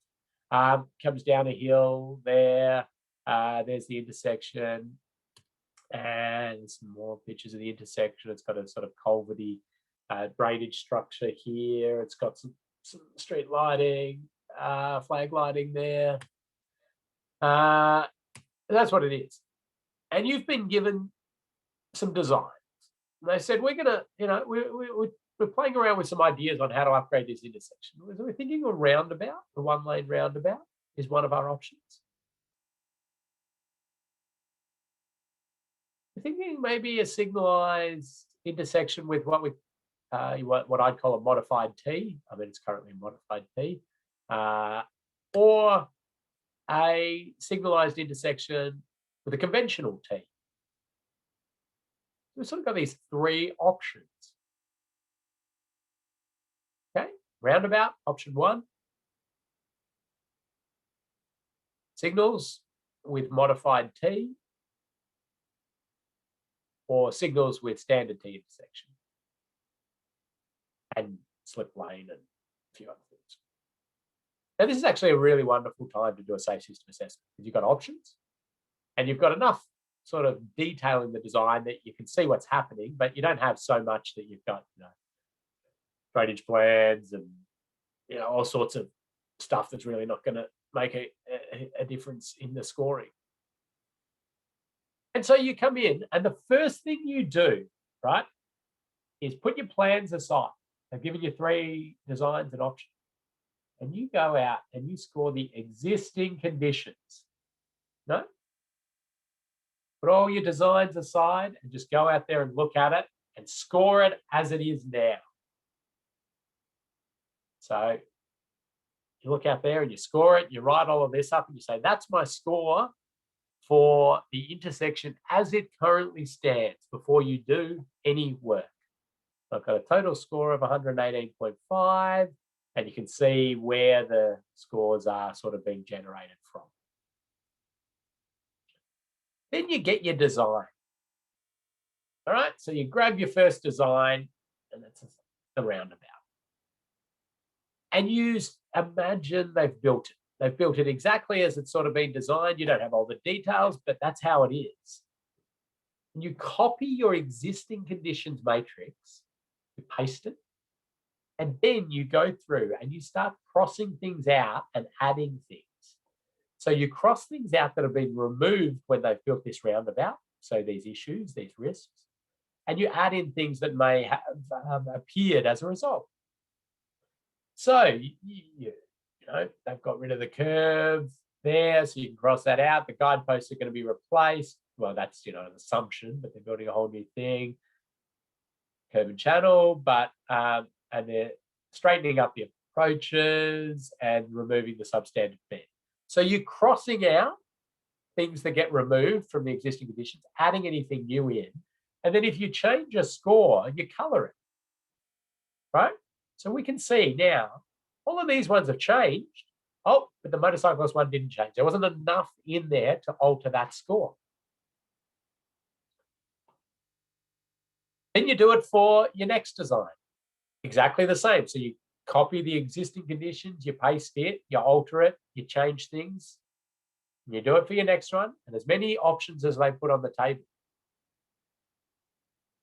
Comes down a hill there. There's the intersection, and some more pictures of the intersection. It's got a sort of culverty drainage structure here. It's got some street lighting, flag lighting there. That's what it is. And you've been given some designs. And they said, we're going to, we're playing around with some ideas on how to upgrade this intersection. So we're thinking a roundabout, a 1-lane roundabout is one of our options. We're thinking maybe a signalized intersection with what I'd call a modified T. I mean, it's currently a modified T. Or a signalized intersection with a conventional T. We've sort of got these 3 options. Okay, roundabout, option 1. Signals with modified T, or signals with standard T intersection. And slip lane and a few other things. Now, this is actually a really wonderful time to do a safe system assessment, because you've got options and you've got enough sort of detail in the design that you can see what's happening, but you don't have so much that you've got, drainage plans and, all sorts of stuff that's really not going to make a difference in the scoring. And so you come in, and the first thing you do, right, is put your plans aside. They've given you 3 designs and options. And you go out and you score the existing conditions. No? Put all your designs aside and just go out there and look at it and score it as it is now. So you look out there and you score it, you write all of this up and you say, that's my score for the intersection as it currently stands before you do any work. So I've got a total score of 118.5, and you can see where the scores are sort of being generated from. Then you get your design. All right, so you grab your first design, and that's the roundabout. And you imagine they've built it. They've built it exactly as it's sort of been designed. You don't have all the details, but that's how it is. And you copy your existing conditions matrix, you paste it, and then you go through and you start crossing things out and adding things. So you cross things out that have been removed when they've built this roundabout, so these issues, these risks, and you add in things that may have appeared as a result. So, they've got rid of the curve there, so you can cross that out. The guideposts are going to be replaced. Well, that's, an assumption, but they're building a whole new thing. Curve and channel, but, and they're straightening up the approaches and removing the substandard bend. So you're crossing out things that get removed from the existing conditions, adding anything new in. And then if you change a score, you color it, right? So we can see now, all of these ones have changed. Oh, but the motorcyclist one didn't change. There wasn't enough in there to alter that score. Then you do it for your next design. Exactly the same. So you copy the existing conditions, you paste it, you alter it, you change things. You do it for your next one, and as many options as they put on the table.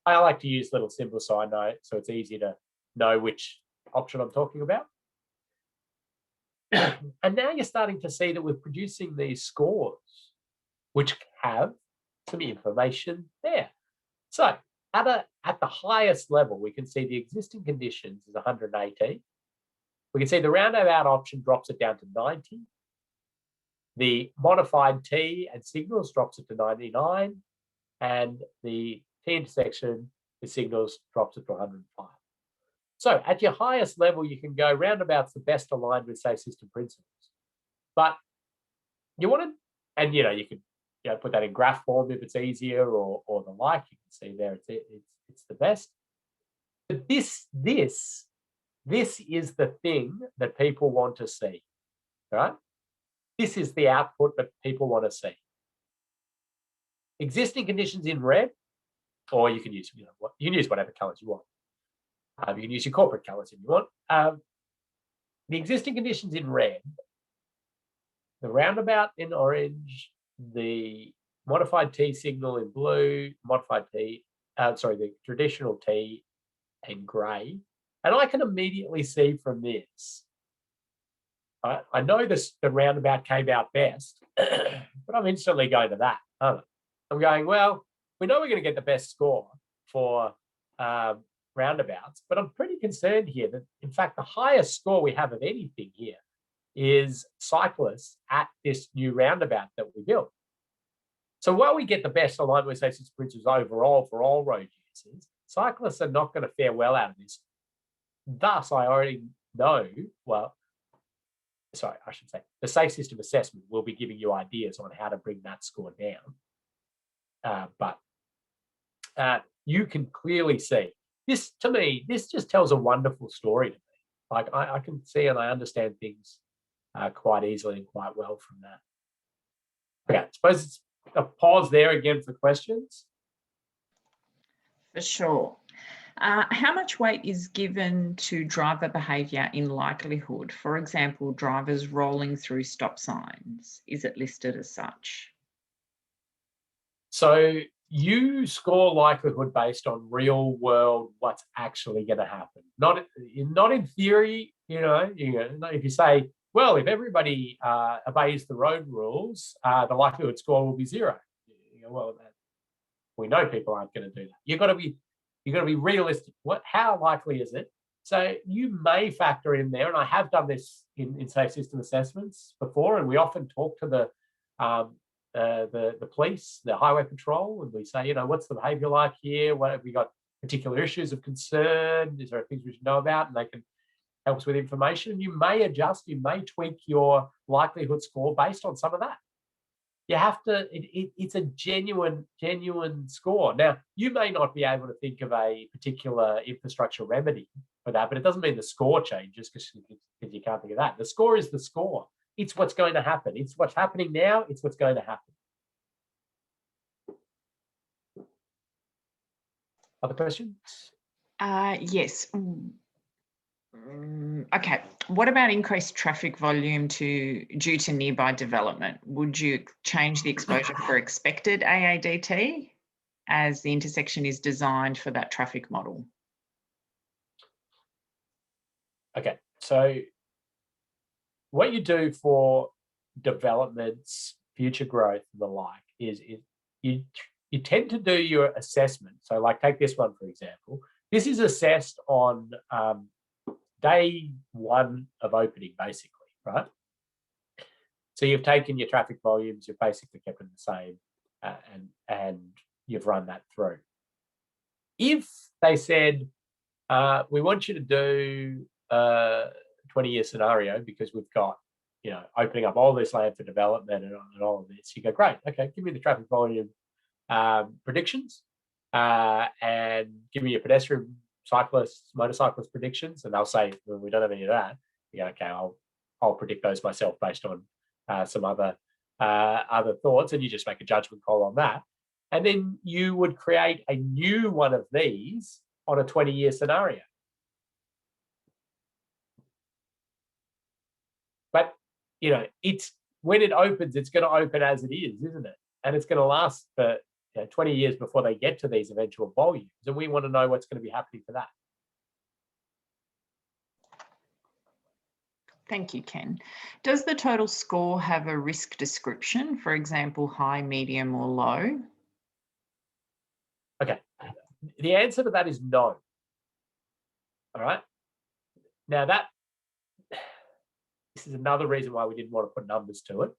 I like to use little symbols so I know, so it's easy to know which option I'm talking about. And now you're starting to see that we're producing these scores, which have some information there. So at the highest level, we can see the existing conditions is 118. We can see the roundabout option drops it down to 90. The modified T and signals drops it to 99. And the T intersection with signals drops it to 105. So at your highest level, you can go roundabouts the best aligned with safe system principles. But you want to, and you can put that in graph form if it's easier, or the like. You can see there it's the best. But this is the thing that people want to see, right? This is the output that people want to see. Existing conditions in red, or you can use you can use whatever colors you want. You can use your corporate colors if you want. The existing conditions in red, the roundabout in orange, the modified T signal in blue, the traditional T in grey. And I can immediately see from this, I know the roundabout came out best, but I'm instantly going to that. I'm going, well, we know we're going to get the best score for roundabouts, but I'm pretty concerned here that, in fact, the highest score we have of anything here is cyclists at this new roundabout that we built. So while we get the best alignment with safe system principles overall for all road users, cyclists are not going to fare well out of this. Thus, I already know, the safe system assessment will be giving you ideas on how to bring that score down. But you can clearly see this. To me, this just tells a wonderful story to me. Like I can see and I understand things quite easily and quite well from that. Okay, I suppose it's a pause there again for questions. For sure. How much weight is given to driver behaviour in likelihood? For example, drivers rolling through stop signs. Is it listed as such? So you score likelihood based on real world what's actually going to happen. Not in theory. If you say, well, if everybody obeys the road rules, the likelihood score will be 0. We know people aren't going to do that. You've got to be realistic. How likely is it? So you may factor in there, and I have done this in safe system assessments before, and we often talk to the police, the highway patrol, and we say, what's the behaviour like here? What have we got? Particular issues of concern? Is there things we should know about? And they can help us with information. You may adjust, you may tweak your likelihood score based on some of that. You have to, it's a genuine score. Now, you may not be able to think of a particular infrastructure remedy for that, but it doesn't mean the score changes because you can't think of that. The score is the score. It's what's going to happen. It's what's happening now. It's what's going to happen. Other questions? Yes. Okay. What about increased traffic volume due to nearby development? Would you change the exposure for expected AADT as the intersection is designed for that traffic model? Okay. So what you do for developments, future growth, and the like is you tend to do your assessment. So like take this one, for example. This is assessed on day 1 of opening, basically, right? So you've taken your traffic volumes, you've basically kept them the same, and you've run that through. If they said, we want you to do a 20-year scenario because we've got opening up all this land for development and all of this. You go, great, okay, give me the traffic volume predictions and give me your pedestrian, cyclists, motorcyclist predictions, and they'll say, well, we don't have any of that. You go, okay, I'll predict those myself based on some other thoughts, and you just make a judgment call on that. And then you would create a new one of these on a 20-year scenario. But, it's when it opens, it's going to open as it is, isn't it? And it's going to last for 20 years before they get to these eventual volumes. And we want to know what's going to be happening for that. Thank you, Ken. Does the total score have a risk description, for example, high, medium, or low? Okay. The answer to that is no. All right. Now this is another reason why we didn't want to put numbers to it,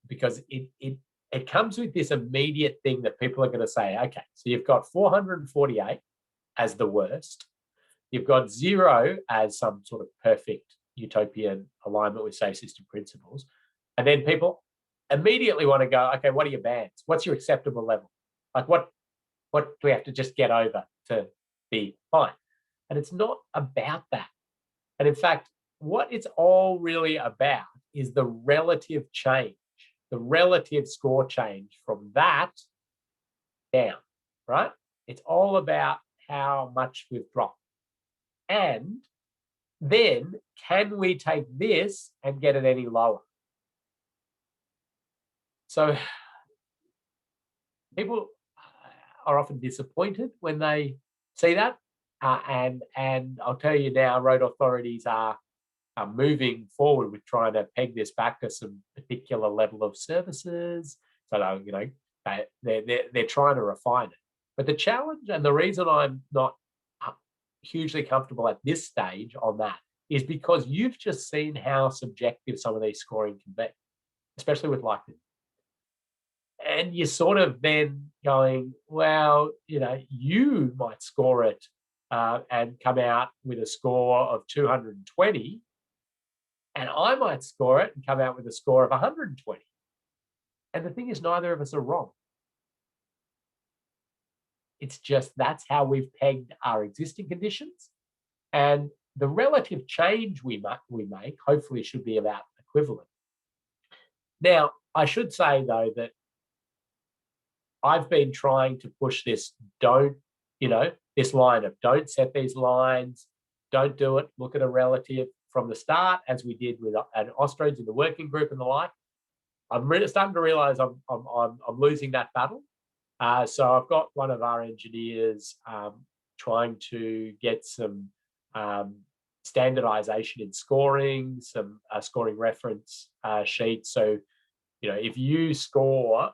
because it comes with this immediate thing that people are going to say, okay, so you've got 448 as the worst. You've got 0 as some sort of perfect utopian alignment with safe system principles. And then people immediately want to go, okay, what are your bands? What's your acceptable level? Like what do we have to just get over to be fine? And it's not about that. And in fact, what it's all really about is the relative change, the relative score change from that down, right? It's all about how much we've dropped. And then can we take this and get it any lower? So people are often disappointed when they see that. And I'll tell you now, road authorities are moving forward with trying to peg this back to some particular level of services. So, they're trying to refine it. But the challenge and the reason I'm not hugely comfortable at this stage on that is because you've just seen how subjective some of these scoring can be, especially with likelihood. And you're sort of then going, well, you might score it and come out with a score of 220, and I might score it and come out with a score of 120. And the thing is, neither of us are wrong. It's just that's how we've pegged our existing conditions. And the relative change we make hopefully should be about equivalent. Now, I should say, though, that I've been trying to push this this line of don't set these lines, don't do it, look at a relative from the start, as we did with Ostrodes in the working group and the like. I'm really starting to realise I'm losing that battle. So I've got one of our engineers trying to get some standardisation in scoring, some scoring reference sheets. So, if you score,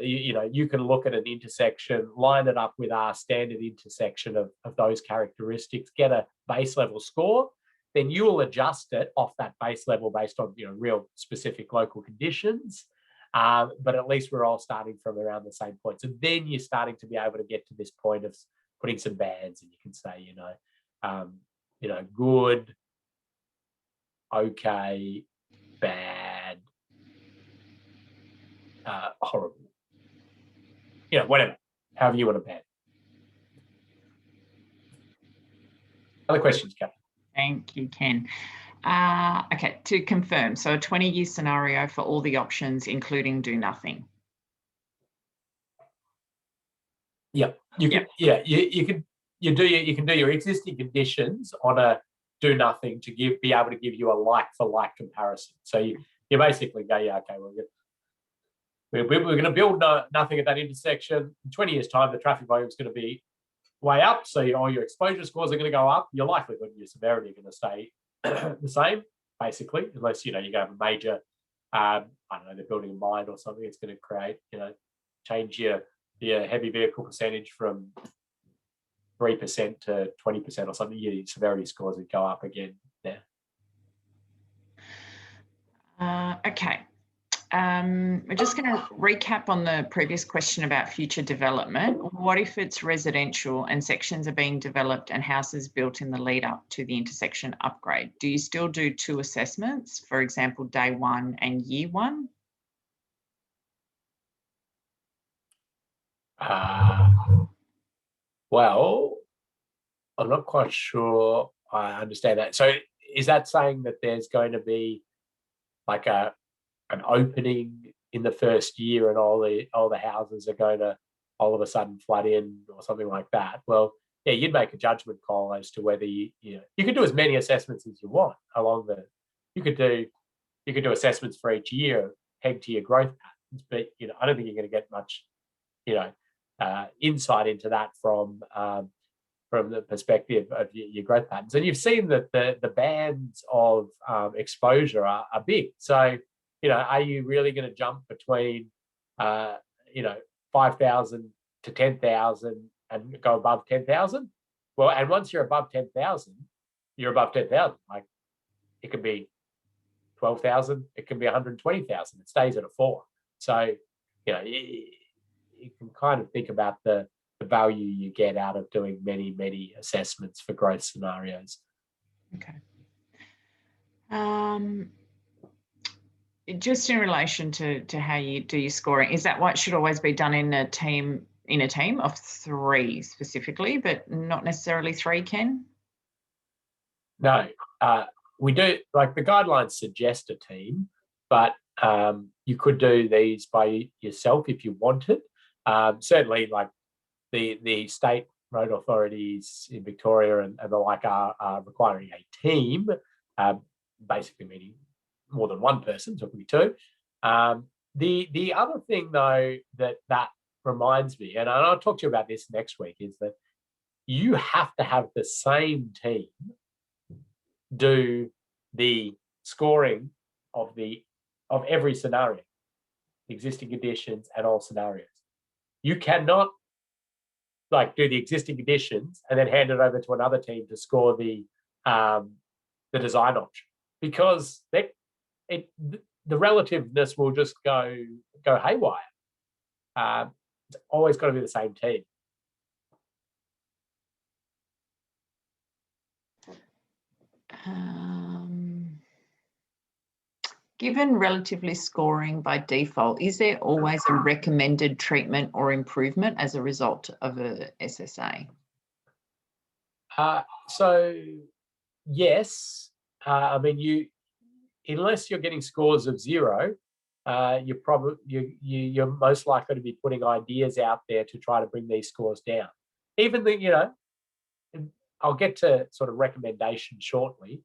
you can look at an intersection, line it up with our standard intersection of those characteristics, get a base level score, then you will adjust it off that base level based on real specific local conditions. But at least we're all starting from around the same point. So then you're starting to be able to get to this point of putting some bands, and you can say, good, okay, bad, horrible. Whatever, however you want to band. Other questions, Catherine? Thank you, Ken. Okay, to confirm, so a 20-year scenario for all the options, including do nothing. Yeah, you can. Yeah, you can do your existing conditions on a do nothing to be able to give you a like for like comparison. So you basically go, yeah, okay, we're going to build nothing at that intersection. In 20 years' time, the traffic volume is going to be way up. So all your exposure scores are going to go up. Your likelihood and your severity are going to stay the same, basically, unless you're going to have a major, I don't know, they're building a mine or something. It's going to create, change your heavy vehicle percentage from 3% to 20% or something. Your severity scores would go up again there. Okay. We're just going to recap on the previous question about future development. What if it's residential and sections are being developed and houses built in the lead up to the intersection upgrade? Do you still do 2 assessments, for example, day 1 and year 1? Well, I'm not quite sure I understand that. So is that saying that there's going to be like an opening in the first year and all the houses are going to all of a sudden flood in or something like that? Well, yeah, you'd make a judgment call as to whether you could do as many assessments as you want along the. You could do assessments for each year pegged to your growth patterns, but I don't think you're going to get much insight into that from the perspective of your growth patterns. And you've seen that the bands of exposure are big. So, are you really going to jump between, 5,000 to 10,000 and go above 10,000? Well, and once you're above 10,000, you're above 10,000. Like it could be 12,000, it can be 120,000. It stays at a 4. So, you can kind of think about the value you get out of doing many, many assessments for growth scenarios. Okay. Just in relation to how you do your scoring, is that what should always be done in a team of 3 specifically, but not necessarily 3, Ken? No, we do, like the guidelines suggest a team, but you could do these by yourself if you wanted. Certainly, like the state road authorities in Victoria and the like are requiring a team, basically meaning more than one person, so it could be 2. The other thing, though, that reminds me, and I'll talk to you about this next week, is that you have to have the same team do the scoring of every scenario, existing conditions and all scenarios. You cannot do the existing conditions and then hand it over to another team to score the design option, because the relativeness will just go haywire. It's always got to be the same team. Given relatively scoring by default, is there always a recommended treatment or improvement as a result of a SSA? So yes, I mean unless you're getting scores of 0, you're most likely to be putting ideas out there to try to bring these scores down. Even I'll get to sort of recommendations shortly.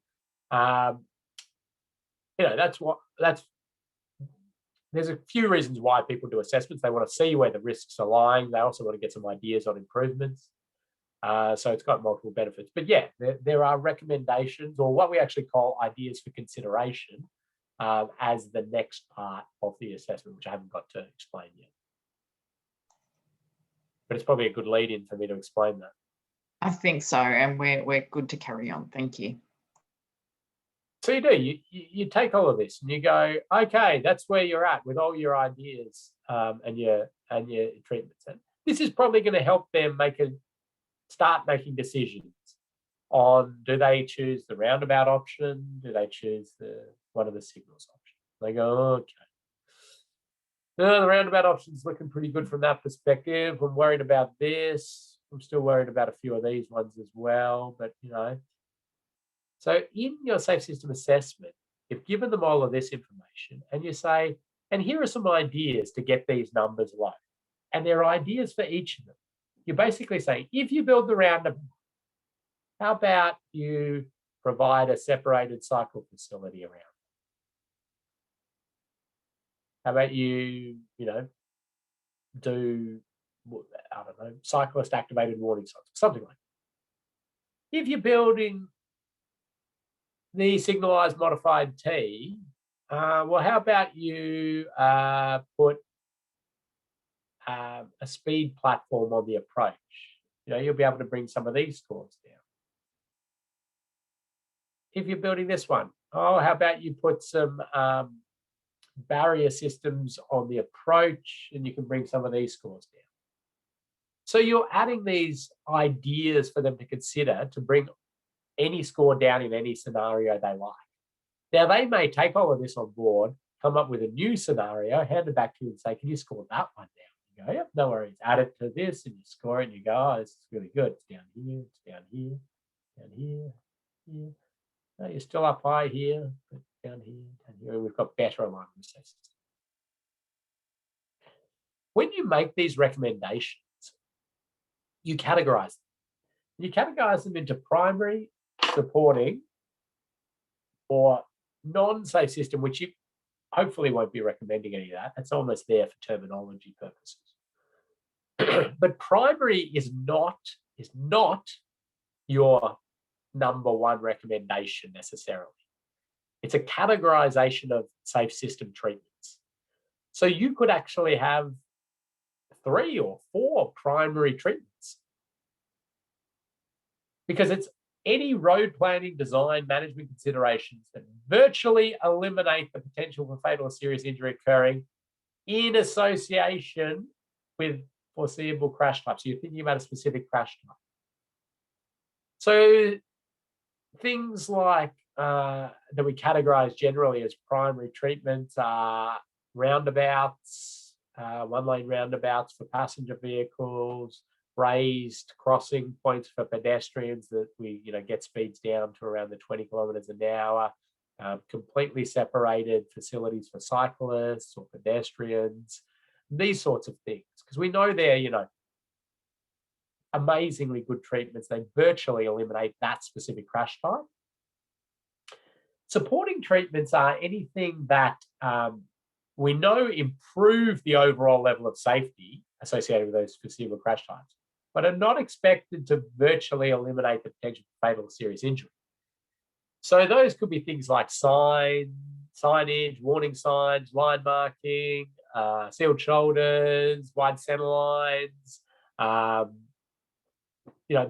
There's a few reasons why people do assessments. They want to see where the risks are lying. They also want to get some ideas on improvements. So it's got multiple benefits. But yeah, there are recommendations, or what we actually call ideas for consideration, as the next part of the assessment, which I haven't got to explain yet. But it's probably a good lead-in for me to explain that. I think so, and we're good to carry on. Thank you. So you take all of this and you go, okay, that's where you're at with all your ideas and your treatments. And this is probably going to help them start making decisions on, do they choose the roundabout option? Do they choose one of the signals options? They go, okay. No, the roundabout option's looking pretty good from that perspective. I'm worried about this. I'm still worried about a few of these ones as well, but So in your safe system assessment, you've given them all of this information and you say, and here are some ideas to get these numbers low. And there are ideas for each of them. You're basically saying, if you build the roundabout, how about you provide a separated cycle facility around? How about you, do, I don't know, cyclist activated warning signs, something like that. If you're building the signalised modified T, well, how about you put a speed platform on the approach? You'll be able to bring some of these scores down. If you're building this one, how about you put some barrier systems on the approach, and you can bring some of these scores down. So you're adding these ideas for them to consider to bring any score down in any scenario they like. Now, they may take all of this on board, come up with a new scenario, hand it back to you and say, can you score that one down? You go, yep, no worries. Add it to this and you score it and you go, oh, this is really good. It's down here, it's down here, down here, here. No, you're still up high here, but down here, down here. We've got better alignment systems. When you make these recommendations, you categorize them. You categorize them into primary, supporting, or non-safe system, which you hopefully won't be recommending any of that. That's almost there for terminology purposes. But primary is not your number one recommendation necessarily. It's a categorization of safe system treatments. So you could actually have 3 or 4 primary treatments, because it's any road planning, design, management considerations that virtually eliminate the potential for fatal or serious injury occurring in association with foreseeable crash type. So you're thinking about a specific crash type. So things like that we categorize generally as primary treatments are roundabouts, one-lane roundabouts for passenger vehicles, raised crossing points for pedestrians that we get speeds down to around the 20 kilometers an hour, completely separated facilities for cyclists or pedestrians, these sorts of things, because we know they're amazingly good treatments. They virtually eliminate that specific crash type. Supporting treatments are anything that we know improve the overall level of safety associated with those foreseeable crash types, but are not expected to virtually eliminate the potential for fatal or serious injury. So those could be things like signage, warning signs, line marking, sealed shoulders, wide center lines,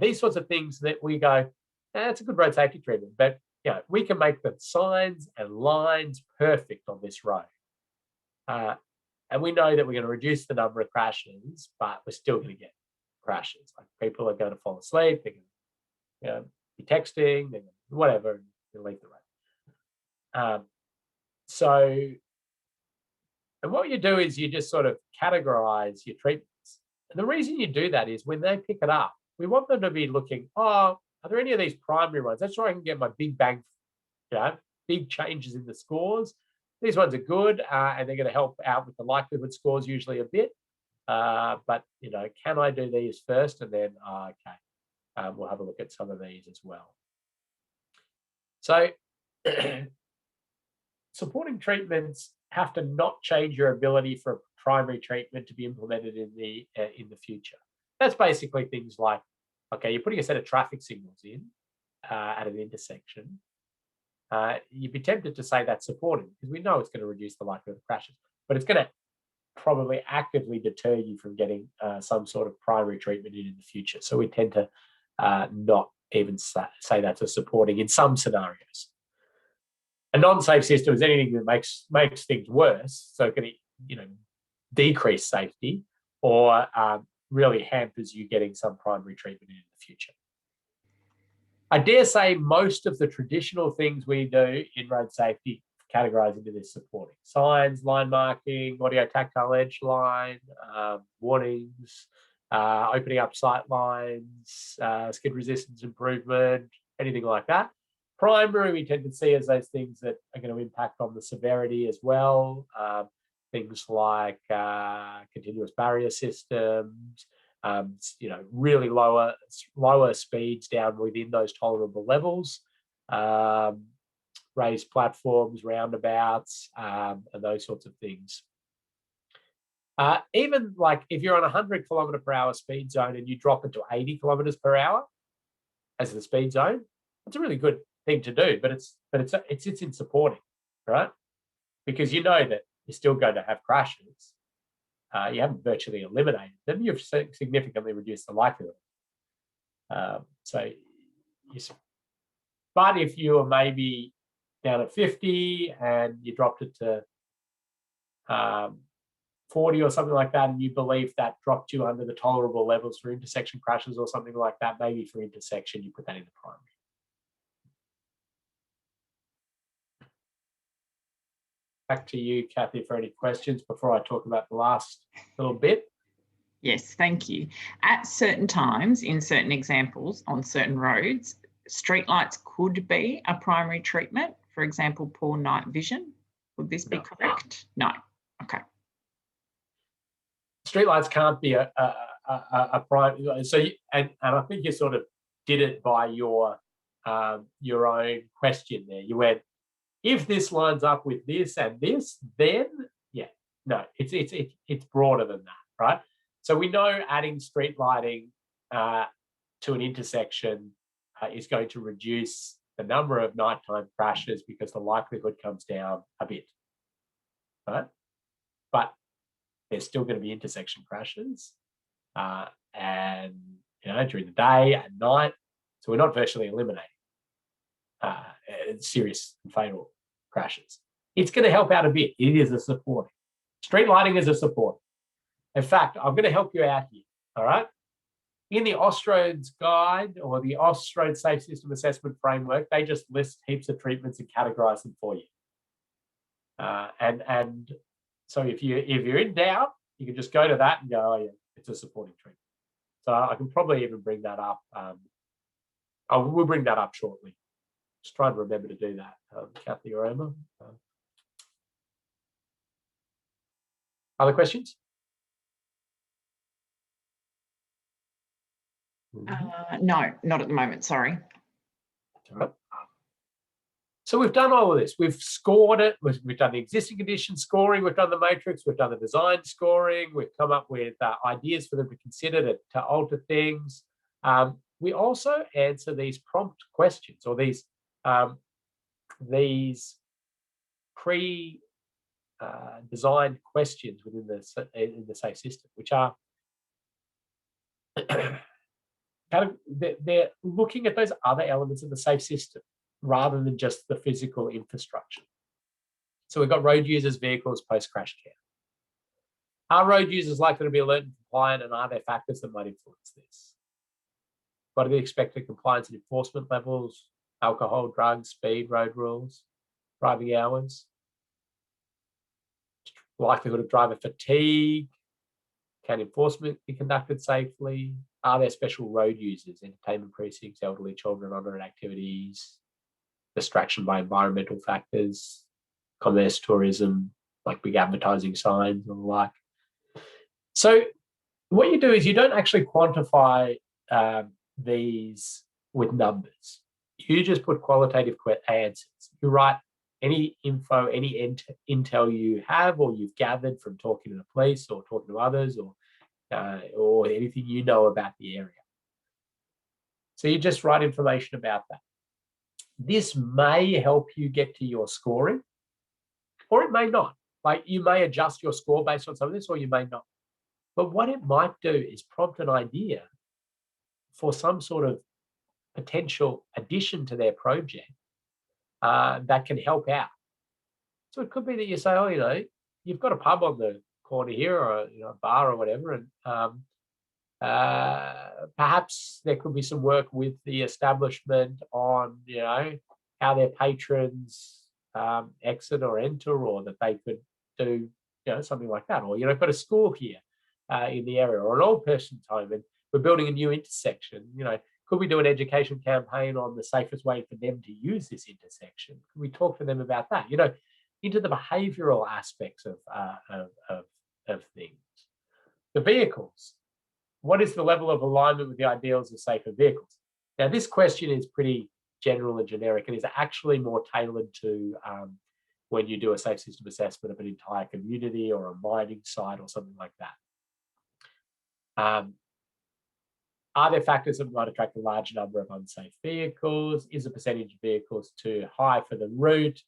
these sorts of things that we go, that's a good road safety treatment, but we can make the signs and lines perfect on this road. And we know that we're going to reduce the number of crashes, but we're still going to get crashes. Like, people are going to fall asleep, they're going to be texting, they're going to whatever, and leave the road. And what you do is you just sort of categorize your treatments. And the reason you do that is when they pick it up, we want them to be looking, are there any of these primary ones? That's where I can get my big bang, big changes in the scores. These ones are good, and they're going to help out with the likelihood scores usually a bit. But, can I do these first? And then, okay, we'll have a look at some of these as well. So supporting treatments have to not change your ability for a primary treatment to be implemented in the future. That's basically things like, okay, you're putting a set of traffic signals in at an intersection. You'd be tempted to say that's supporting because we know it's going to reduce the likelihood of crashes, but it's going to probably actively deter you from getting some sort of primary treatment in the future. So we tend to not even say that's a supporting in some scenarios. A non-safe system is anything that makes things worse, so it can decrease safety or really hampers you getting some primary treatment in the future. I dare say most of the traditional things we do in road safety categorize into this supporting: signs, line marking, audio tactile edge line, warnings, opening up sight lines, skid resistance improvement, anything like that. Primary, we tend to see as those things that are going to impact on the severity as well. Things like continuous barrier systems, really lower speeds down within those tolerable levels, raised platforms, roundabouts, and those sorts of things. Even like if you're on a 100 kilometre per hour speed zone and you drop it to 80 kilometres per hour as the speed zone, that's a really good thing to do, but it's in supporting, right? Because you know that you're still going to have crashes. You haven't virtually eliminated them. You've significantly reduced the likelihood. But if you were maybe down at 50 and you dropped it to 40 or something like that, and you believe that dropped you under the tolerable levels for intersection crashes or something like that, maybe for intersection, you put that in the primary. Back to you, Kathy, for any questions before I talk about the last little bit. Yes, thank you. At certain times, in certain examples, on certain roads, streetlights could be a primary treatment. For example, poor night vision. Would this be correct? No. Okay. Streetlights can't be a primary. So, and I think you sort of did it by your own question there. You went, if this lines up with this and this, then yeah, no, it's broader than that, right? So we know adding street lighting to an intersection is going to reduce the number of nighttime crashes because the likelihood comes down a bit, right? But there's still going to be intersection crashes, and during the day and night. So we're not virtually eliminating serious and fatal crashes. It's going to help out a bit. It is a support. Street lighting is a support. In fact, I'm going to help you out here. All right. In the Austroads guide or the Austroads Safe System Assessment Framework, they just list heaps of treatments and categorize them for you. And so if you're in doubt, you can just go to that and go, oh yeah, it's a supporting treatment. So I can probably even bring that up. We'll bring that up shortly. Just try and remember to do that, Kathy or Emma. Other questions? No, not at the moment, sorry. All right. So we've done all of this. We've scored it. We've done the existing condition scoring. We've done the matrix. We've done the design scoring. We've come up with ideas for them to consider to alter things. We also answer these prompt questions or these pre-designed questions within the safe system, which are they're looking at those other elements of the safe system rather than just the physical infrastructure. So we've got road users, vehicles, post-crash care. Are road users likely to be alert and compliant, and are there factors that might influence this? What are the expected compliance and enforcement levels? Alcohol, drugs, speed, road rules, driving hours, likelihood of driver fatigue. Can enforcement be conducted safely? Are there special road users, entertainment precincts, elderly children, on-road activities, distraction by environmental factors, commerce, tourism, like big advertising signs and the like? So what you do is you don't actually quantify these with numbers. You just put qualitative answers. You write any info, any intel you have or you've gathered from talking to the police or talking to others or anything you know about the area. So you just write information about that. This may help you get to your scoring, or it may not. Like you may adjust your score based on some of this, or you may not. But what it might do is prompt an idea for some sort of potential addition to their project that can help out. So it could be that you say, oh, you've got a pub on the corner here or a bar or whatever, and perhaps there could be some work with the establishment on, how their patrons exit or enter, or that they could do, something like that. Or, got a school here in the area or an old person's home and we're building a new intersection. Could we do an education campaign on the safest way for them to use this intersection? Could we talk to them about that? Into the behavioural aspects of things. The vehicles. What is the level of alignment with the ideals of safer vehicles? Now, this question is pretty general and generic and is actually more tailored to when you do a safe system assessment of an entire community or a mining site or something like that. Are there factors that might attract a large number of unsafe vehicles? Is the percentage of vehicles too high for the route?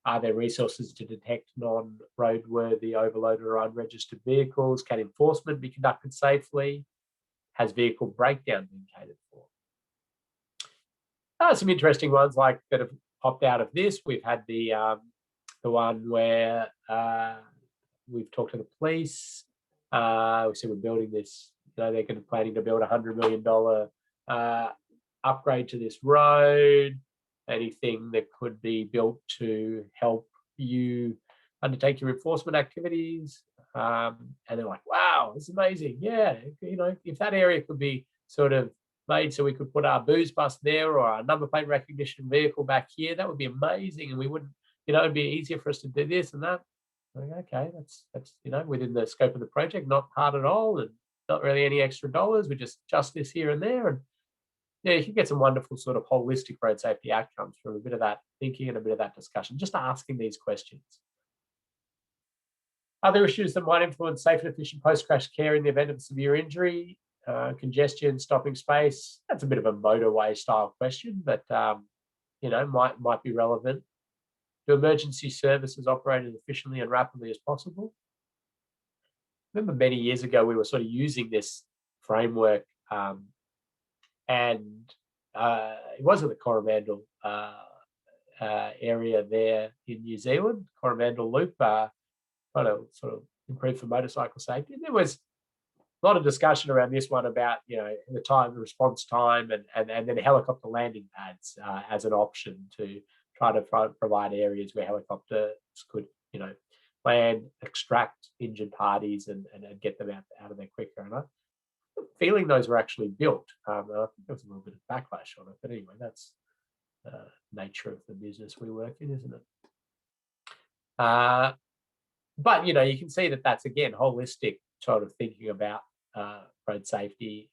Are there resources to detect non-roadworthy, overloaded or unregistered vehicles? Can enforcement be conducted safely? Has vehicle breakdown been catered for? Some interesting ones like that have popped out of this. We've had the one where we've talked to the police. We said we're building this. They're going to planning to build $100 million upgrade to this road. Anything that could be built to help you undertake your enforcement activities. And they're like, wow, this is amazing. Yeah, if that area could be sort of made so we could put our booze bus there or our number plate recognition vehicle back here, that would be amazing. And we wouldn't, it'd be easier for us to do this and that. Like, okay, that's within the scope of the project, not hard at all, and not really any extra dollars. We just this here and there. And yeah, you can get some wonderful sort of holistic road safety outcomes from a bit of that thinking and a bit of that discussion, just asking these questions. Other issues that might influence safe and efficient post-crash care in the event of severe injury, congestion, stopping space. That's a bit of a motorway style question, but might be relevant. Do emergency services operate as efficiently and rapidly as possible? I remember many years ago we were sort of using this framework, and it was in the Coromandel area there in New Zealand, Coromandel Loop. Trying to sort of improve for motorcycle safety. And there was a lot of discussion around this one about, the response time and then helicopter landing pads as an option to try to provide areas where helicopters could, land, extract injured parties and get them out of there quicker. And I'm feeling those were actually built. I think there was a little bit of backlash on it, but anyway, that's the nature of the business we work in, isn't it? But, you can see that that's, again, holistic sort of thinking about road safety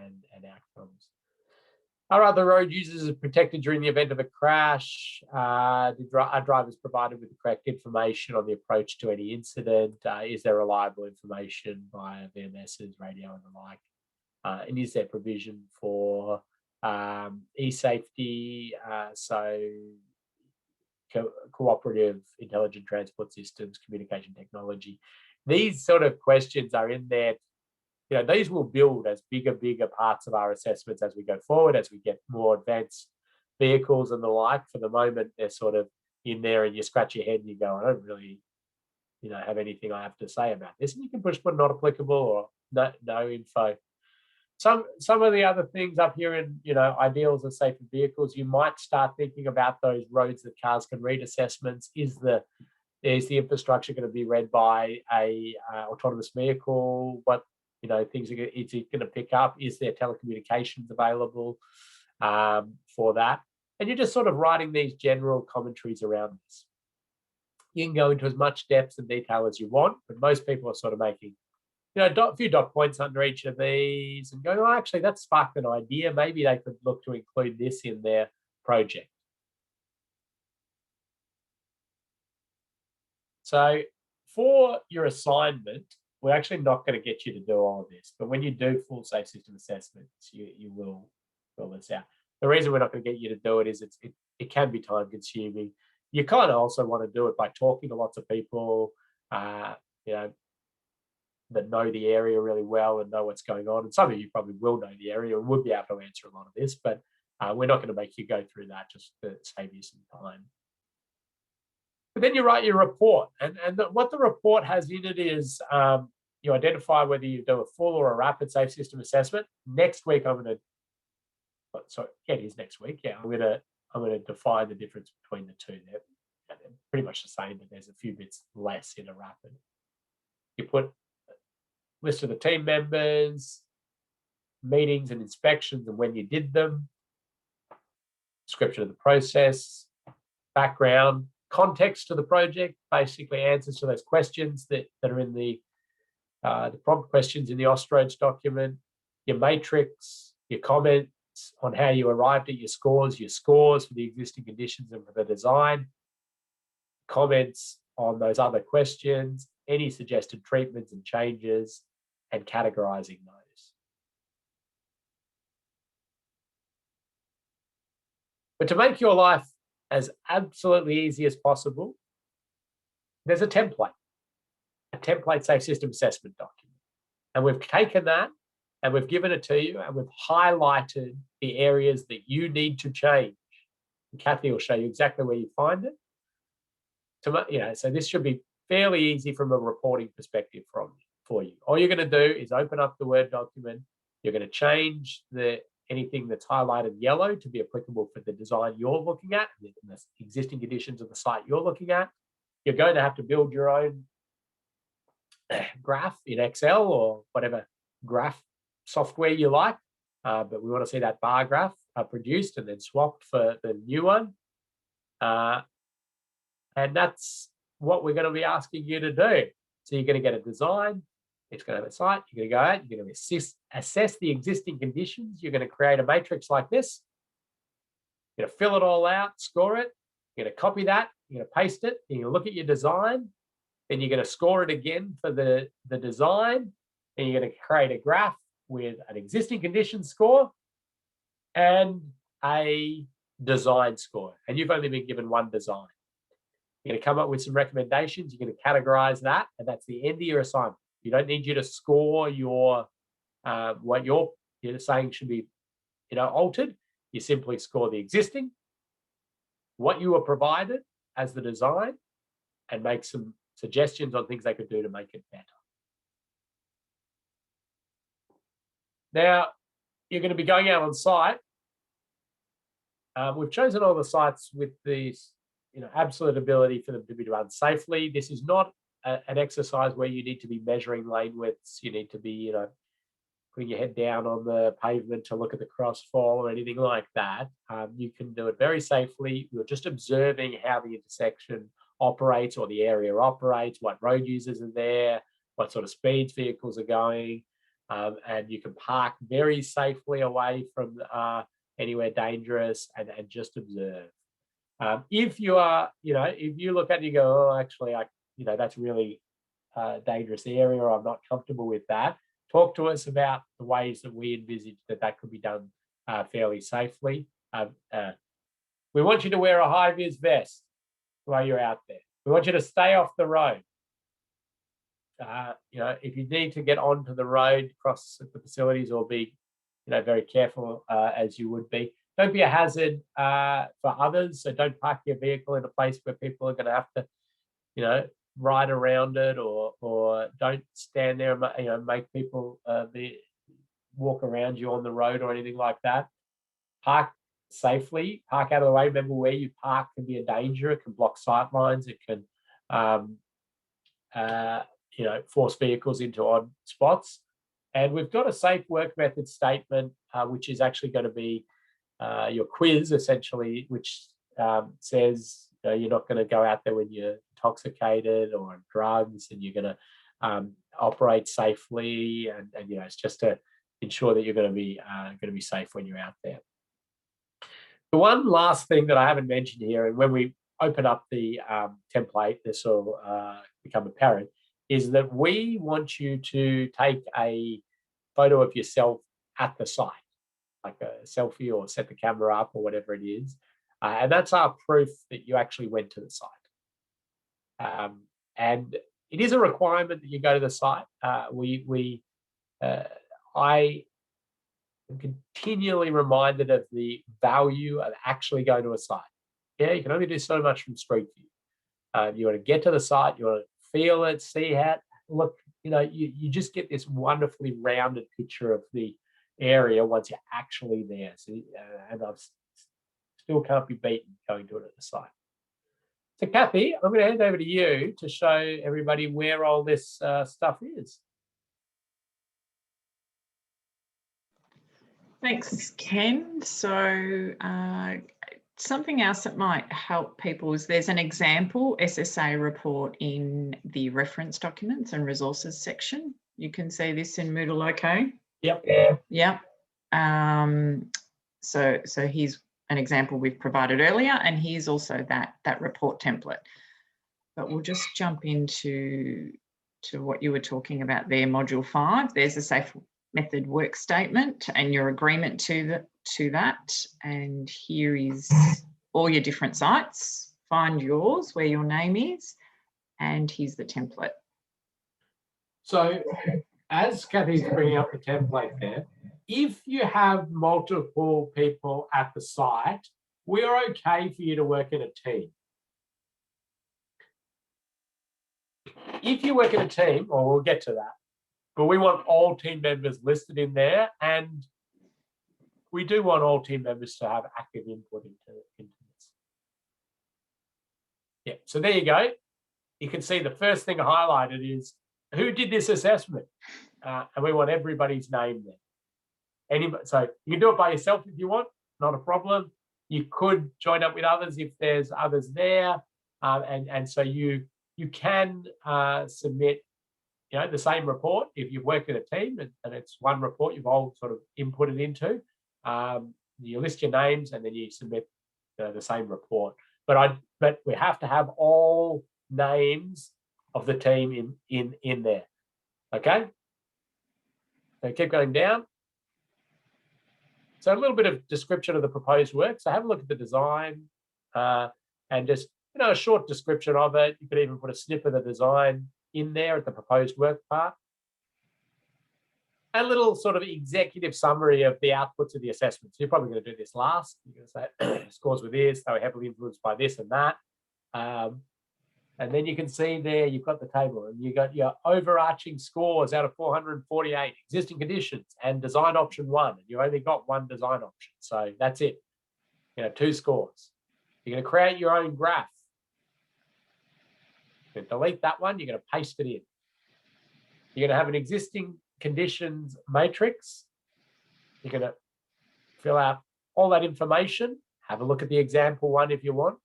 and outcomes. Are other road users protected during the event of a crash? Are drivers provided with the correct information on the approach to any incident? Is there reliable information via VMSs, radio and the like? And is there provision for e-safety? Cooperative intelligent transport systems, communication technology. These sort of questions are in there. These will build as bigger parts of our assessments as we go forward, as we get more advanced vehicles and the like. For the moment, they're sort of in there and you scratch your head and you go, I don't really, have anything I have to say about this. And you can push put not applicable or no info. Some of the other things up here in, ideals of safer vehicles, you might start thinking about those roads that cars can read assessments. Is the infrastructure going to be read by a autonomous vehicle? What, things is it going to pick up? Is there telecommunications available for that? And you're just sort of writing these general commentaries around this. You can go into as much depth and detail as you want, but most people are sort of making a few dot points under each of these and go, actually, that sparked an idea. Maybe they could look to include this in their project. So for your assignment, we're actually not going to get you to do all of this. But when you do full safe system assessments, you will fill this out. The reason we're not going to get you to do it is it can be time consuming. You kind of also want to do it by talking to lots of people, that know the area really well and know what's going on. And some of you probably will know the area and would be able to answer a lot of this, but we're not going to make you go through that just to save you some time. But then you write your report. And what the report has in it is you identify whether you do a full or a rapid safe system assessment. Next week, it is next week. Yeah, I'm going to define the difference between the two. They're pretty much the same, but there's a few bits less in a rapid. You put list of the team members, meetings and inspections and when you did them, description of the process, background, context to the project, basically answers to those questions that are in the prompt questions in the Ostroge document, your matrix, your comments on how you arrived at your scores for the existing conditions and for the design, comments on those other questions, any suggested treatments and changes, and categorizing those. But to make your life as absolutely easy as possible, there's a template safe system assessment document. And we've taken that and we've given it to you and we've highlighted the areas that you need to change. And Kathy will show you exactly where you find it. So this should be fairly easy from a reporting perspective for you. All you're going to do is open up the Word document. You're going to change anything that's highlighted yellow to be applicable for the design you're looking at, the existing conditions of the site you're looking at. You're going to have to build your own graph in Excel or whatever graph software you like, but we want to see that bar graph produced and then swapped for the new one. And that's what we're going to be asking you to do. So you're going to get a design, it's going to have a site, you're going to go out, you're going to assess the existing conditions, you're going to create a matrix like this, you're going to fill it all out, score it, you're going to copy that, you're going to paste it, you're going to look at your design, then you're going to score it again for the design, and you're going to create a graph with an existing condition score and a design score. And you've only been given one design. You're going to come up with some recommendations. You're going to categorize that, and that's the end of your assignment. You don't need you to score your what you're saying should be altered. You simply score the existing, what you were provided as the design, and make some suggestions on things they could do to make it better. Now, you're going to be going out on site. We've chosen all the sites with these, absolute ability for them to be run safely. This is not an exercise where you need to be measuring lane widths. You need to be, putting your head down on the pavement to look at the crossfall or anything like that. You can do it very safely. You're just observing how the intersection operates or the area operates, what road users are there, what sort of speeds vehicles are going, and you can park very safely away from anywhere dangerous and just observe. If you are, if you look at it and you go, oh, actually, that's really dangerous area, or I'm not comfortable with that, talk to us about the ways that we envisage that could be done fairly safely. We want you to wear a high-vis vest while you're out there. We want you to stay off the road. If you need to get onto the road, cross the facilities, or be, very careful as you would be. Don't be a hazard for others. So don't park your vehicle in a place where people are going to have to, ride around it, or don't stand there and make people walk around you on the road or anything like that. Park safely, park out of the way. Remember, where you park can be a danger. It can block sight lines. It can force vehicles into odd spots. And we've got a safe work method statement, which is actually going to be your quiz, essentially, which says you're not going to go out there when you're intoxicated or on drugs, and you're going to operate safely, and it's just to ensure that you're going to be safe when you're out there. The one last thing that I haven't mentioned here, and when we open up the template, this will become apparent, is that we want you to take a photo of yourself at the site, like a selfie, or set the camera up, or whatever it is. And that's our proof that you actually went to the site. And it is a requirement that you go to the site. I am continually reminded of the value of actually going to a site. Yeah, you can only do so much from Street View. You want to get to the site, you want to feel it, see how it look. You just get this wonderfully rounded picture of the area once you're actually there. So, and I've still can't be beaten going to it at the site. So, Kathy, I'm going to hand over to you to show everybody where all this stuff is. Thanks, Ken. So something else that might help people is there's an example SSA report in the reference documents and resources section. You can see this in Moodle, okay? Yep. Yep. So here's an example we've provided earlier, and here's also that report template. But we'll just jump into what you were talking about there, module 5. There's a safe method work statement and your agreement to that. And here is all your different sites. Find yours where your name is, and here's the template. So as Kathy's bringing up the template there, if you have multiple people at the site, we're okay for you to work in a team. if you work in a team, or we'll get to that, but we want all team members listed in there, and we do want all team members to have active input into this. Yeah, so there you go. You can see the first thing highlighted is who did this assessment, and we want everybody's name there. Anybody, so you can do it by yourself if you want, not a problem. You could join up with others if there's others there, and so you can submit, the same report if you've worked in a team and it's one report you've all sort of inputted into. You list your names and then you submit the same report. But we have to have all names of the team in there. Okay. So keep going down. So a little bit of description of the proposed work. So have a look at the design and just, a short description of it. You could even put a snippet of the design in there at the proposed work part. A little sort of executive summary of the outputs of the assessment. So you're probably going to do this last. You're going to say scores were this, they were heavily influenced by this and that. And then you can see there, you've got the table and you got your overarching scores out of 448, existing conditions and design option 1. And you only got one design option. So that's it. 2 scores. You're going to create your own graph. You're going to delete that one. You're going to paste it in. You're going to have an existing conditions matrix. You're going to fill out all that information. Have a look at the example one if you want.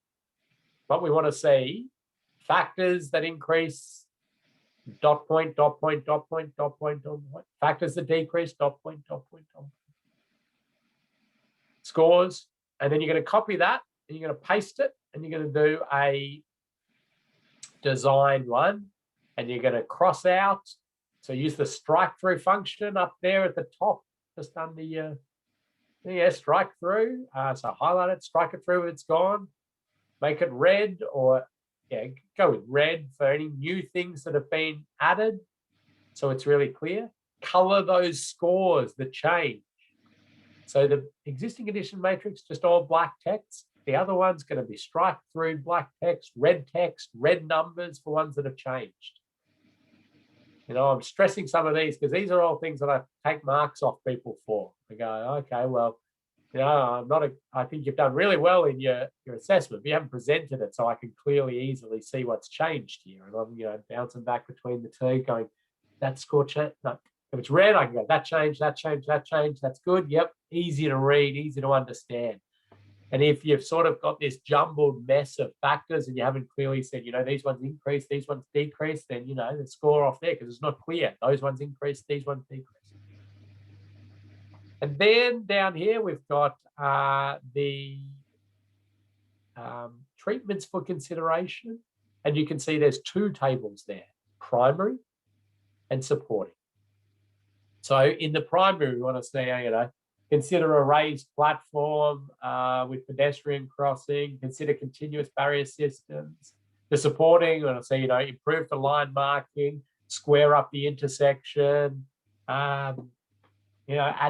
What we want to see, factors that increase, dot point, dot point, dot point, dot point, dot point. Factors that decrease, dot point, dot point, dot point. Scores. And then you're going to copy that and you're going to paste it and you're going to do a design one and you're going to cross out. So use the strike through function up there at the top, just under your, strike through. So highlight it, strike it through, it's gone. Make it red or, go with red for any new things that have been added. So it's really clear. Color those scores that change. So the existing condition matrix, just all black text. The other one's going to be strike through black text, red numbers for ones that have changed. I'm stressing some of these because these are all things that I take marks off people for. I go, okay, well, I think you've done really well in your assessment, but you haven't presented it so I can clearly, easily see what's changed here. And I'm, bouncing back between the two going, that score changed. No, if it's red, I can go, that changed, that's good. Yep, easy to read, easy to understand. And if you've sort of got this jumbled mess of factors and you haven't clearly said, these ones increase, these ones decrease, then, the score off there because it's not clear. Those ones increase, these ones decrease. And then down here, we've got the treatments for consideration. And you can see there's 2 tables there, primary and supporting. So in the primary, we want to say, consider a raised platform with pedestrian crossing, consider continuous barrier systems. The supporting, we want to say, improve the line marking, square up the intersection, add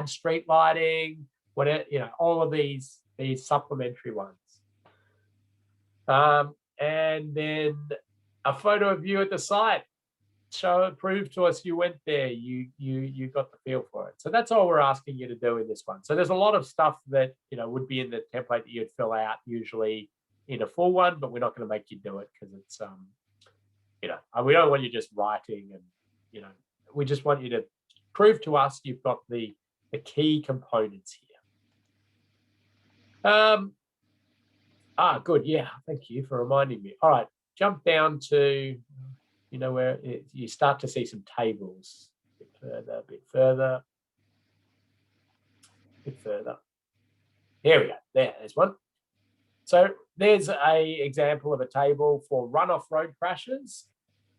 street lighting, whatever, all of these supplementary ones. And then a photo of you at the site. Prove to us you went there, you got the feel for it. So that's all we're asking you to do in this one. So there's a lot of stuff that would be in the template that you'd fill out usually in a full one, but we're not going to make you do it because it's we don't want you just writing and we just want you to prove to us you've got the key components here. Good, yeah, thank you for reminding me. All right, jump down to where you start to see some tables. A bit further. Here we go. There's one. So there's a example of a table for runoff road crashes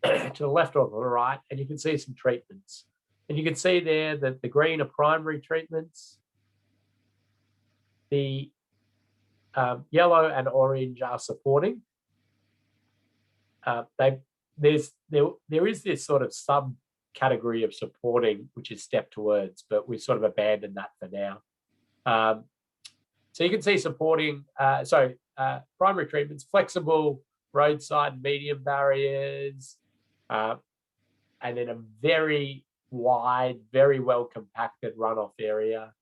to the left or the right, and you can see some treatments. And you can see there that the green are primary treatments. The yellow and orange are supporting. There is this sort of subcategory of supporting, which is step towards, but we've sort of abandoned that for now. So you can see supporting, primary treatments, flexible roadside and medium barriers, and then a very wide, very well compacted runoff area.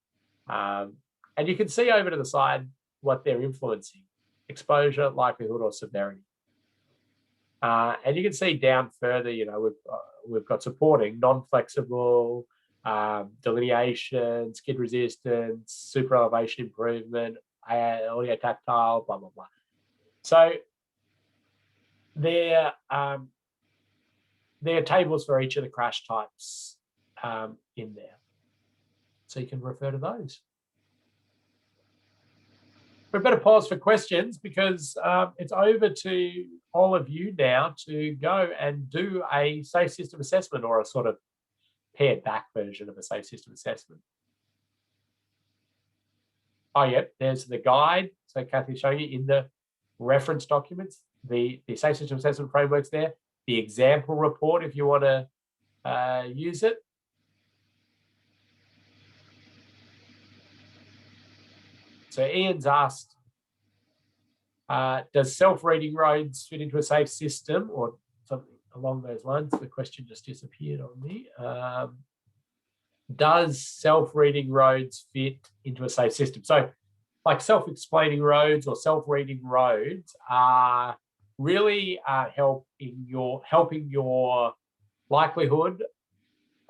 And you can see over to the side what they're influencing: exposure, likelihood, or severity. And you can see down further, we've got supporting, non-flexible, delineation, skid resistance, super elevation improvement, audio tactile, blah, blah, blah. So there are tables for each of the crash types in there. So you can refer to those. We better pause for questions, because it's over to all of you now to go and do a safe system assessment, or a sort of pared back version of a safe system assessment. Oh, yeah, there's the guide. So Kathy's showing you in the reference documents, the safe system assessment framework's there, the example report if you want to use it. So Ian's asked, does self-reading roads fit into a safe system, or something along those lines? The question just disappeared on me. Does self-reading roads fit into a safe system? So like self-explaining roads or self-reading roads are really helping your likelihood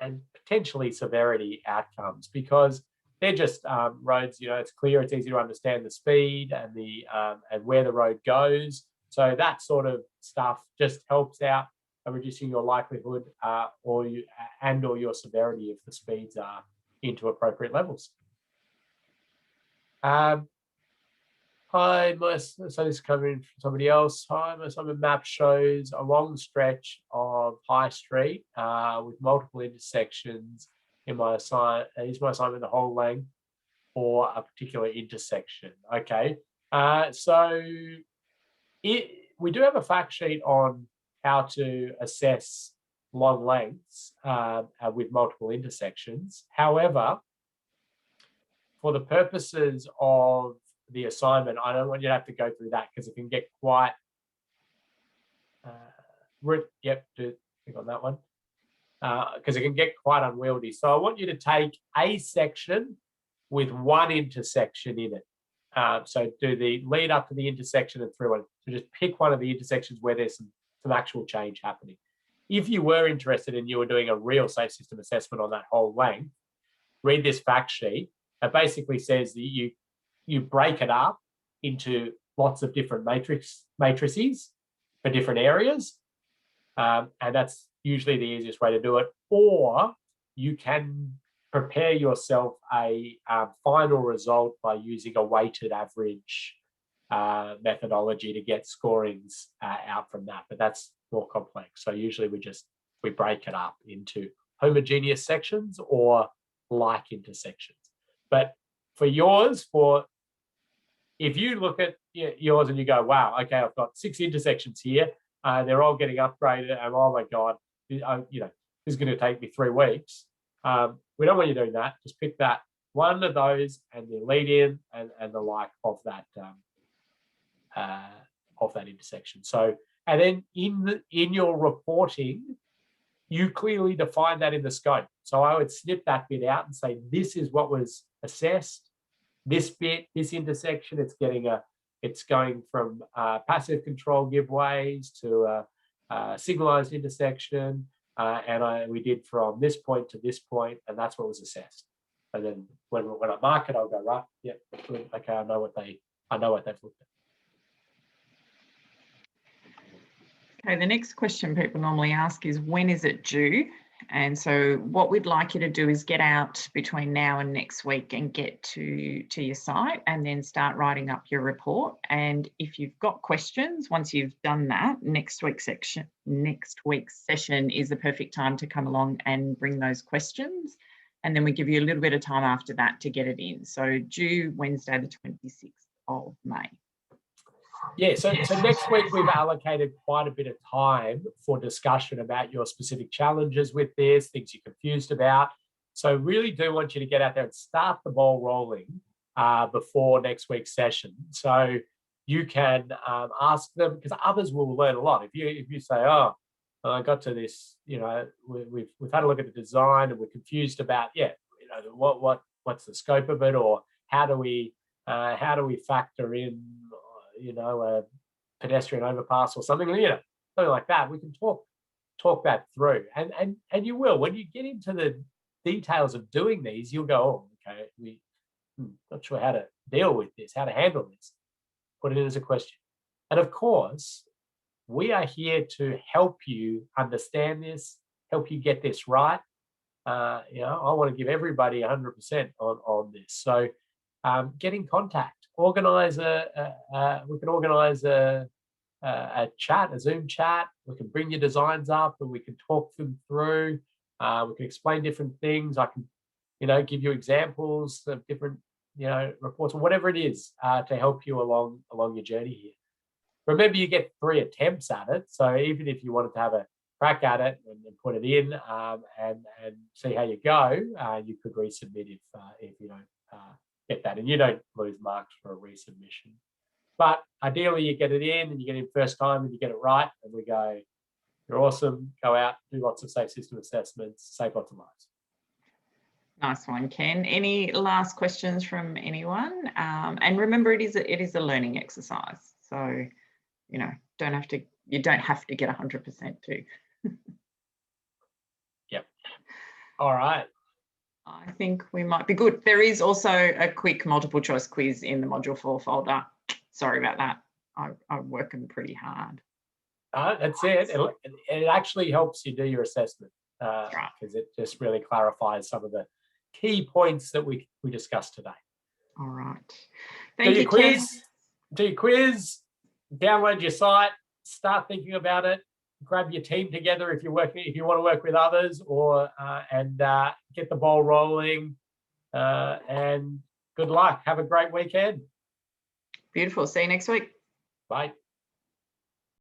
and potentially severity outcomes, because they're just roads. It's clear, it's easy to understand the speed and and where the road goes. So that sort of stuff just helps out reducing your likelihood or your severity if the speeds are into appropriate levels. Hi, so this is coming from somebody else. Hi, my assignment map shows a long stretch of High Street with multiple intersections. Is my assignment the whole length or a particular intersection? Okay, so we do have a fact sheet on how to assess long lengths with multiple intersections. However, for the purposes of the assignment, I don't want you to have to go through that, because it can get quite click on that one, because it can get quite unwieldy. So I want you to take a section with one intersection in it. So do the lead up to the intersection and through it. So just pick one of the intersections where there's some actual change happening. If you were interested and you were doing a real safe system assessment on that whole length, read this fact sheet. It basically says that you break it up into lots of different matrices for different areas. And that's usually the easiest way to do it. Or you can prepare yourself a final result by using a weighted average methodology to get scorings out from that. But that's more complex. So usually we break it up into homogeneous sections or like intersections. But for yours, if you look at yours and you go, wow, okay, I've got 6 intersections here, they're all getting upgraded, and oh my God, this is going to take me 3 weeks. We don't want you doing that. Just pick that one of those and the lead in and the like of that intersection. So, and then in your reporting, you clearly define that in the scope. So I would snip that bit out and say, this is what was assessed. This bit, this intersection, it's going from passive control giveaways to a signalized intersection, and we did from this point to this point, and that's what was assessed. And then when I mark it, I'll go, right, yeah, good, okay, I know what they've looked at. Okay, the next question people normally ask is, when is it due? And so what we'd like you to do is get out between now and next week and get to your site and then start writing up your report. And if you've got questions, once you've done that, next week's session is the perfect time to come along and bring those questions. And then we give you a little bit of time after that to get it in. So due Wednesday, the 26th of May. Yeah, so next week we've allocated quite a bit of time for discussion about your specific challenges with this, things you're confused about. So really do want you to get out there and start the ball rolling before next week's session. So you can ask them, because others will learn a lot. If you say, oh, And I got to this, we've had a look at the design and we're confused about, what's the scope of it, or how do we factor in, a pedestrian overpass or something, something like that. We can talk that through, and you will, when you get into the details of doing these, you'll go, oh, okay, not sure how to deal with this, how to handle this. Put it in as a question. And of course, we are here to help you understand this, help you get this right. I want to give everybody 100% on this. So get in contact, we can organize a chat, a Zoom chat. We can bring your designs up and we can talk them through. We can explain different things. I can, give you examples of different, reports or whatever it is to help you along your journey here. Remember, you get 3 attempts at it. So even if you wanted to have a crack at it and put it in and see how you go, you could resubmit if you don't get that, and you don't lose marks for a resubmission. But ideally, you get it in and you get it in first time and you get it right, and we go, you're awesome. Go out, do lots of safe system assessments, save lots of lives. Nice one, Ken. Any last questions from anyone? And remember, it is a learning exercise. So, you don't have to get 100% too. Yep. All right. I think we might be good. There is also a quick multiple choice quiz in the module 4 folder. Sorry about that. I'm working pretty hard. That's it. It actually helps you do your assessment because it just really clarifies some of the key points that we discussed today. All right. Thank you, Ken. Do your quiz, download your site, start thinking about it, grab your team together if you want to work with others, or and get the ball rolling. And good luck. Have a great weekend. Beautiful. See you next week. Bye.